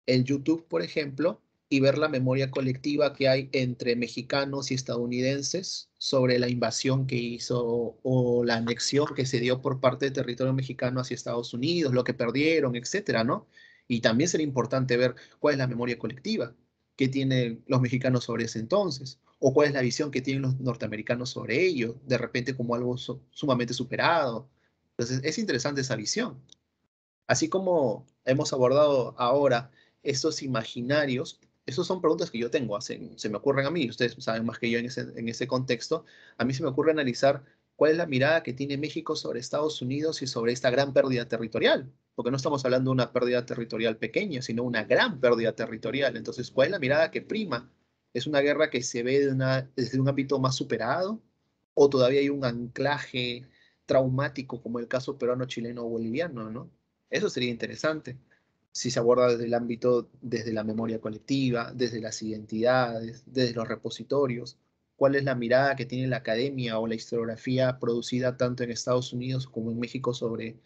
S2: el YouTube, por ejemplo, y ver la memoria colectiva que hay entre mexicanos y estadounidenses sobre la invasión que hizo o la anexión que se dio por parte del territorio mexicano hacia Estados Unidos, lo que perdieron, etcétera, ¿no? Y también sería importante ver cuál es la memoria colectiva que tienen los mexicanos sobre ese entonces, o cuál es la visión que tienen los norteamericanos sobre ello, de repente como algo sumamente superado. Entonces, es interesante esa visión. Así como hemos abordado ahora estos imaginarios, esas son preguntas que yo tengo, se me ocurren a mí, ustedes saben más que yo en ese contexto, a mí se me ocurre analizar cuál es la mirada que tiene México sobre Estados Unidos y sobre esta gran pérdida territorial, porque no estamos hablando de una pérdida territorial pequeña, sino una gran pérdida territorial. Entonces, ¿cuál es la mirada que prima? ¿Es una guerra que se ve desde un ámbito más superado? ¿O todavía hay un anclaje traumático como el caso peruano, chileno o boliviano, ¿no? Eso sería interesante si se aborda desde el ámbito, desde la memoria colectiva, desde las identidades, desde los repositorios. ¿Cuál es la mirada que tiene la academia o la historiografía producida tanto en Estados Unidos como en México sobre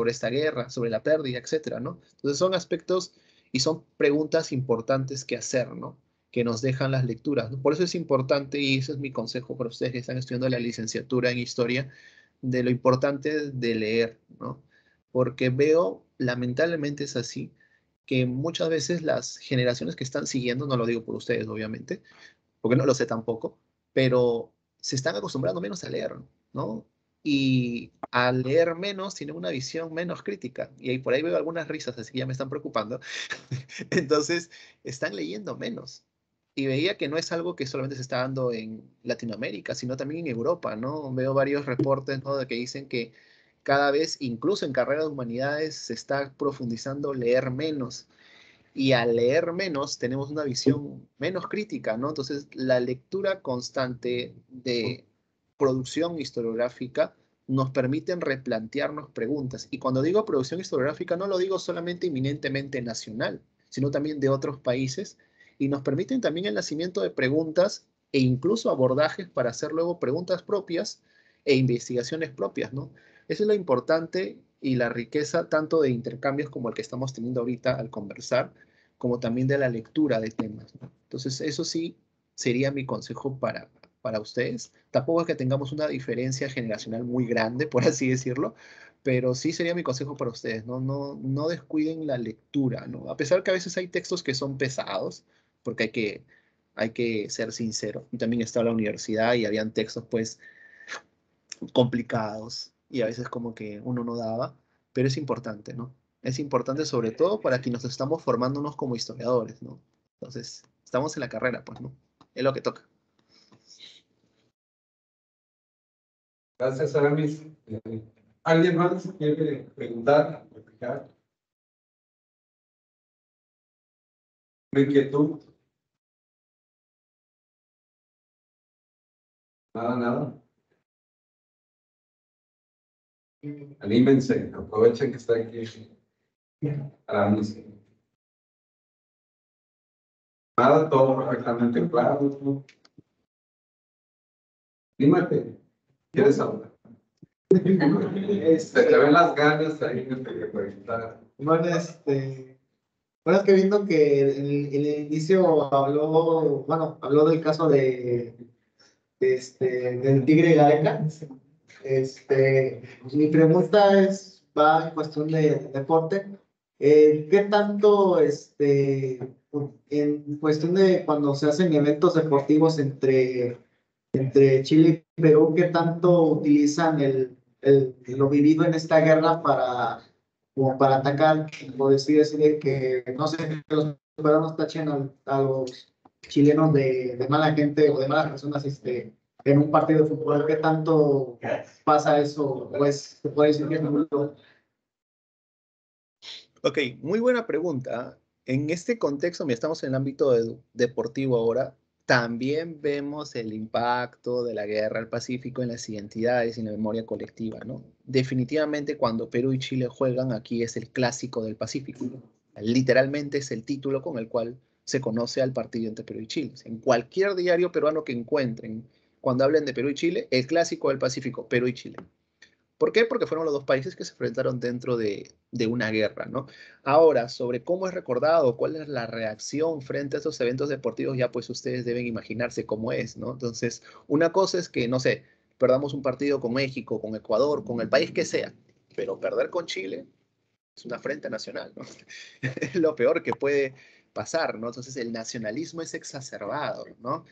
S2: esta guerra, sobre la pérdida, etcétera, ¿no? Entonces son aspectos y son preguntas importantes que hacer, ¿no? Que nos dejan las lecturas, ¿no? Por eso es importante, y ese es mi consejo para ustedes que están estudiando la licenciatura en historia, de lo importante de leer, ¿no? Porque veo, lamentablemente es así, que muchas veces las generaciones que están siguiendo, no lo digo por ustedes, obviamente, porque no lo sé tampoco, pero se están acostumbrando menos a leer, ¿no? Y al leer menos tienen una visión menos crítica. Y ahí por ahí veo algunas risas, así que ya me están preocupando. Entonces, están leyendo menos. Y veía que no es algo que solamente se está dando en Latinoamérica, sino también en Europa, ¿no? Veo varios reportes, ¿no? De que dicen que cada vez, incluso en carreras de humanidades, se está profundizando leer menos. Y al leer menos, tenemos una visión menos crítica, ¿no? Entonces, la lectura constante de producción historiográfica nos permiten replantearnos preguntas. Y cuando digo producción historiográfica, no lo digo solamente eminentemente nacional, sino también de otros países, y nos permiten también el nacimiento de preguntas e incluso abordajes para hacer luego preguntas propias e investigaciones propias, ¿no? Eso es lo importante y la riqueza tanto de intercambios como el que estamos teniendo ahorita al conversar, como también de la lectura de temas, ¿no? Entonces, eso sí sería mi consejo para ustedes. Tampoco es que tengamos una diferencia generacional muy grande, por así decirlo, pero sí sería mi consejo para ustedes, ¿no? No descuiden la lectura, ¿no? A pesar que a veces hay textos que son pesados, porque hay que ser sincero. Y también estaba la universidad y habían textos, pues, complicados y a veces como que uno no daba, pero es importante, ¿no? Es importante sobre todo para quienes estamos formándonos como historiadores, ¿no? Entonces, estamos en la carrera, pues, ¿no? Es lo que toca.
S1: Gracias, Aramis. ¿Alguien más quiere preguntar, explicar? ¿Una inquietud? Nada. Anímense, aprovechen que está aquí Aramis. Nada, todo perfectamente claro. Dímate, ¿quieres hablar? Se te ven las ganas ahí de preguntar.
S7: Bueno, bueno, es que viendo que en el inicio habló del caso del Tigre Gareca. Mi pregunta va en cuestión de deporte. ¿Qué tanto, en cuestión de cuando se hacen eventos deportivos entre Chile y Perú, qué tanto utilizan lo vivido en esta guerra como para atacar, o decir que no sé, que los peruanos tachen a los chilenos de mala gente o de malas personas en un partido de fútbol? ¿Qué tanto pasa eso? Pues se puede decir que es nulo.
S2: Ok, muy buena pregunta. En este contexto, mira, estamos en el ámbito deportivo ahora, también vemos el impacto de la guerra al Pacífico en las identidades y en la memoria colectiva, ¿no? Definitivamente cuando Perú y Chile juegan, aquí es el clásico del Pacífico. Literalmente es el título con el cual se conoce al partido entre Perú y Chile. En cualquier diario peruano que encuentren, cuando hablen de Perú y Chile, el clásico del Pacífico, Perú y Chile. ¿Por qué? Porque fueron los dos países que se enfrentaron dentro de una guerra, ¿no? Ahora, sobre cómo es recordado, cuál es la reacción frente a estos eventos deportivos, ya pues ustedes deben imaginarse cómo es, ¿no? Entonces, una cosa es que, no sé, perdamos un partido con México, con Ecuador, con el país que sea, pero perder con Chile es una afrenta nacional, ¿no? Es lo peor que puede pasar, ¿no? Entonces el nacionalismo es exacerbado, ¿no?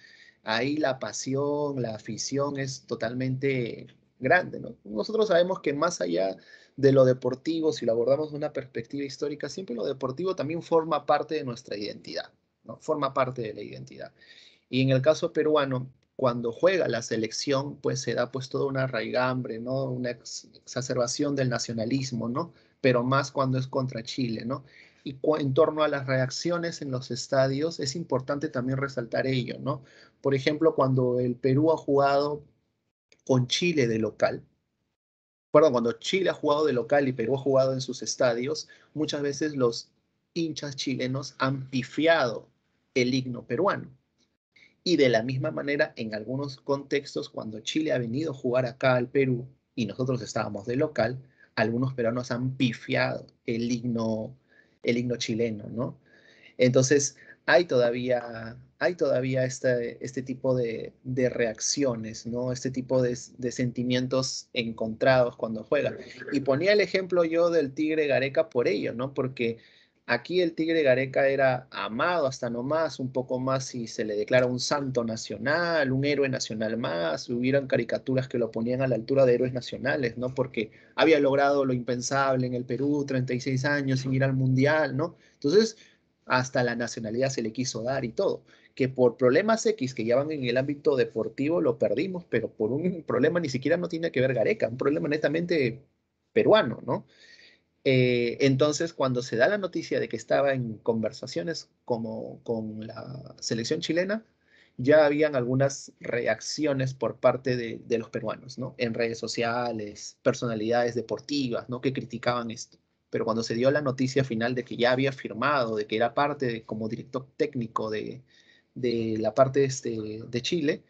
S2: Ahí la pasión, la afición es totalmente grande, ¿no? Nosotros sabemos que más allá de lo deportivo, si lo abordamos de una perspectiva histórica, siempre lo deportivo también forma parte de nuestra identidad, ¿no? Forma parte de la identidad. Y en el caso peruano, cuando juega la selección, pues se da pues toda una raigambre, ¿no? Una exacerbación del nacionalismo, ¿no? Pero más cuando es contra Chile, ¿no? Y en torno a las reacciones en los estadios, es importante también resaltar ello, ¿no? Por ejemplo, cuando el Perú ha jugado con Chile de local, perdón, cuando Chile ha jugado de local y Perú ha jugado en sus estadios, muchas veces los hinchas chilenos han pifiado el himno peruano. Y de la misma manera, en algunos contextos, cuando Chile ha venido a jugar acá al Perú y nosotros estábamos de local, algunos peruanos han pifiado el himno chileno, ¿no? Entonces, hay todavía este tipo de reacciones, ¿no? Este tipo de sentimientos encontrados cuando juegan. Y ponía el ejemplo yo del Tigre Gareca por ello, ¿no? Porque aquí el Tigre Gareca era amado hasta nomás, un poco más si se le declara un santo nacional, un héroe nacional más, hubieran caricaturas que lo ponían a la altura de héroes nacionales, ¿no? Porque había logrado lo impensable en el Perú, 36 años sin ir al Mundial, ¿no? Entonces, hasta la nacionalidad se le quiso dar y todo. Que por problemas X que ya van en el ámbito deportivo lo perdimos, pero por un problema ni siquiera no tiene que ver Gareca, un problema netamente peruano, ¿no? Entonces, cuando se da la noticia de que estaba en conversaciones como con la selección chilena, ya habían algunas reacciones por parte de los peruanos, ¿no? En redes sociales, personalidades deportivas, ¿no? Que criticaban esto. Pero cuando se dio la noticia final de que ya había firmado, de que era parte como director técnico de la parte de Chile,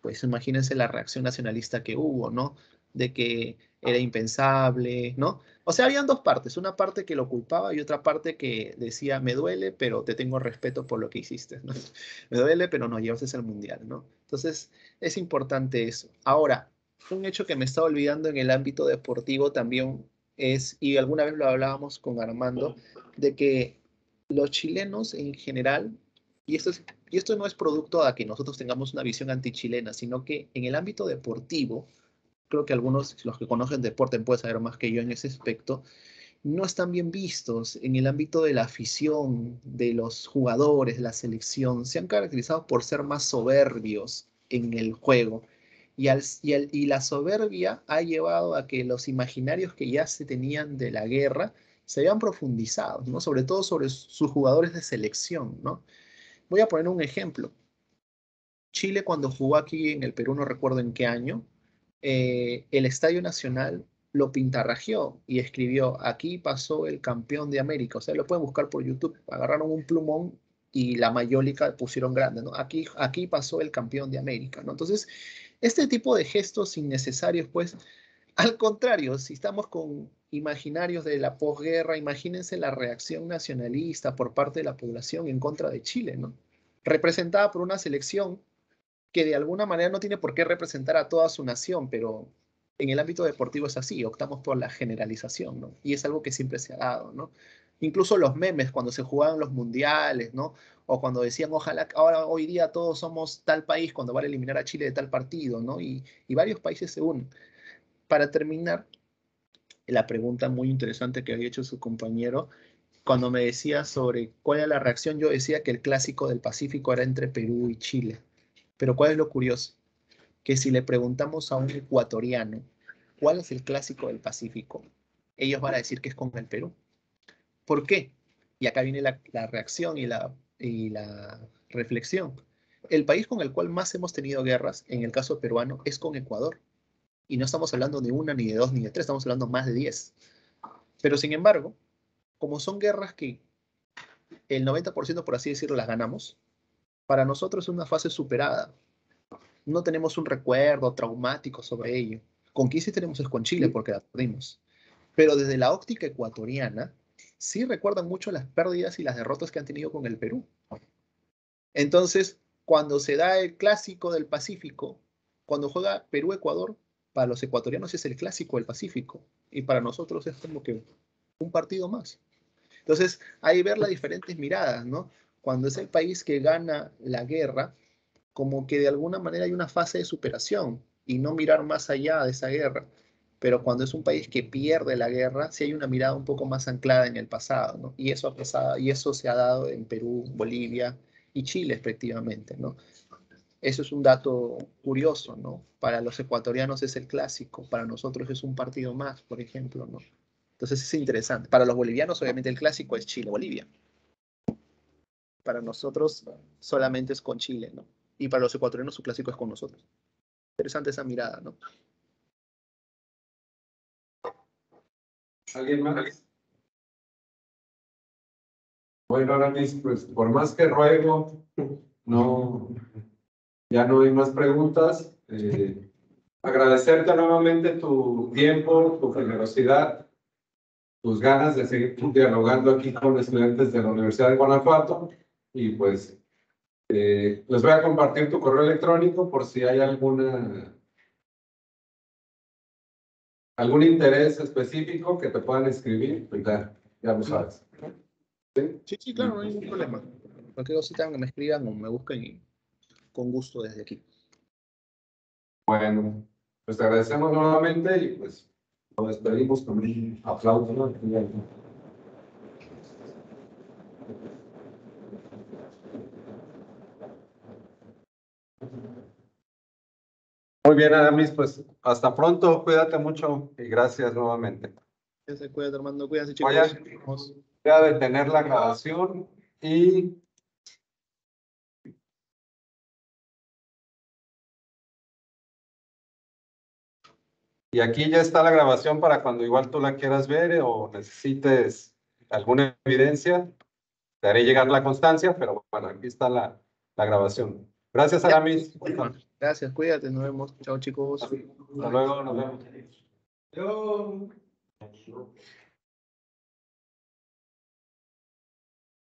S2: pues imagínense la reacción nacionalista que hubo, ¿no? De que era impensable, ¿no? O sea, habían dos partes, una parte que lo culpaba y otra parte que decía, me duele, pero te tengo respeto por lo que hiciste, ¿no? Me duele, pero no llevaste al mundial, ¿no? Entonces, es importante eso. Ahora, un hecho que me estaba olvidando en el ámbito deportivo también es, y alguna vez lo hablábamos con Armando, de que los chilenos en general, y esto no es producto a que nosotros tengamos una visión antichilena, sino que en el ámbito deportivo, creo que algunos, los que conocen deporte pueden saber más que yo en ese aspecto, no están bien vistos en el ámbito de la afición, de los jugadores, la selección. Se han caracterizado por ser más soberbios en el juego. Y la soberbia ha llevado a que los imaginarios que ya se tenían de la guerra se vean profundizados, ¿no? Sobre todo sobre sus jugadores de selección, ¿no? Voy a poner un ejemplo. Chile cuando jugó aquí en el Perú, no recuerdo en qué año, el Estadio Nacional lo pintarrajeó y escribió, aquí pasó el campeón de América. O sea, lo pueden buscar por YouTube. Agarraron un plumón y la mayólica pusieron grande, ¿no? Aquí pasó el campeón de América, ¿no? Entonces, este tipo de gestos innecesarios, pues, al contrario, si estamos con imaginarios de la posguerra, imagínense la reacción nacionalista por parte de la población en contra de Chile, ¿no? Representada por una selección que de alguna manera no tiene por qué representar a toda su nación, pero en el ámbito deportivo es así, optamos por la generalización, ¿no? Y es algo que siempre se ha dado, ¿no? Incluso los memes cuando se jugaban los mundiales, ¿no? O cuando decían, ojalá ahora hoy día todos somos tal país cuando van a eliminar a Chile de tal partido, ¿no? Y varios países se unen. Para terminar, la pregunta muy interesante que había hecho su compañero, cuando me decía sobre cuál era la reacción, yo decía que el clásico del Pacífico era entre Perú y Chile. Pero ¿cuál es lo curioso? Que si le preguntamos a un ecuatoriano cuál es el clásico del Pacífico, ellos van a decir que es con el Perú. ¿Por qué? Y acá viene la reacción y la reflexión. El país con el cual más hemos tenido guerras, en el caso peruano, es con Ecuador. Y no estamos hablando de una, ni de dos, ni de tres, estamos hablando más de 10. Pero sin embargo, como son guerras que el 90%, por así decirlo, las ganamos, para nosotros es una fase superada. No tenemos un recuerdo traumático sobre ello. Con quien sí tenemos es con Chile, porque la perdimos. Pero desde la óptica ecuatoriana, sí recuerdan mucho las pérdidas y las derrotas que han tenido con el Perú. Entonces, cuando se da el clásico del Pacífico, cuando juega Perú-Ecuador, para los ecuatorianos es el clásico del Pacífico, y para nosotros es como que un partido más. Entonces, hay ver las diferentes miradas, ¿no? Cuando es el país que gana la guerra, como que de alguna manera hay una fase de superación y no mirar más allá de esa guerra. Pero cuando es un país que pierde la guerra, sí hay una mirada un poco más anclada en el pasado, ¿no? Y eso ha pasado, y eso se ha dado en Perú, Bolivia y Chile, efectivamente, ¿no? Eso es un dato curioso, ¿no? Para los ecuatorianos es el clásico, para nosotros es un partido más, por ejemplo, ¿no? Entonces es interesante. Para los bolivianos, obviamente, el clásico es Chile-Bolivia. Para nosotros solamente es con Chile, ¿no? Y para los ecuatorianos su clásico es con nosotros. Interesante esa mirada, ¿no?
S1: ¿Alguien más? Bueno, ahora mismo, pues, por más que ruego, no, ya no hay más preguntas. Agradecerte nuevamente tu tiempo, tu generosidad, tus ganas de seguir dialogando aquí con estudiantes de la Universidad de Guanajuato. Y pues les voy a compartir tu correo electrónico por si hay algún interés específico que te puedan escribir, pues ya lo sabes.
S2: Sí, claro, no hay ningún problema. Cualquier cosita que me escriban o me busquen y con gusto desde aquí.
S1: Bueno, pues te agradecemos nuevamente y pues nos despedimos con un aplauso, ¿no? Muy bien, Aramis, pues hasta pronto, cuídate mucho y gracias nuevamente.
S2: Cuídate, Armando, cuídense,
S1: Voy a,
S2: chicos.
S1: voy a detener la grabación y aquí ya está la grabación para cuando igual tú la quieras ver o necesites alguna evidencia. Te haré llegar la constancia, pero bueno, aquí está la grabación. Gracias, Aramis.
S2: Gracias, cuídate, nos vemos. Chao, chicos.
S1: Hasta luego, nos vemos.
S3: Yo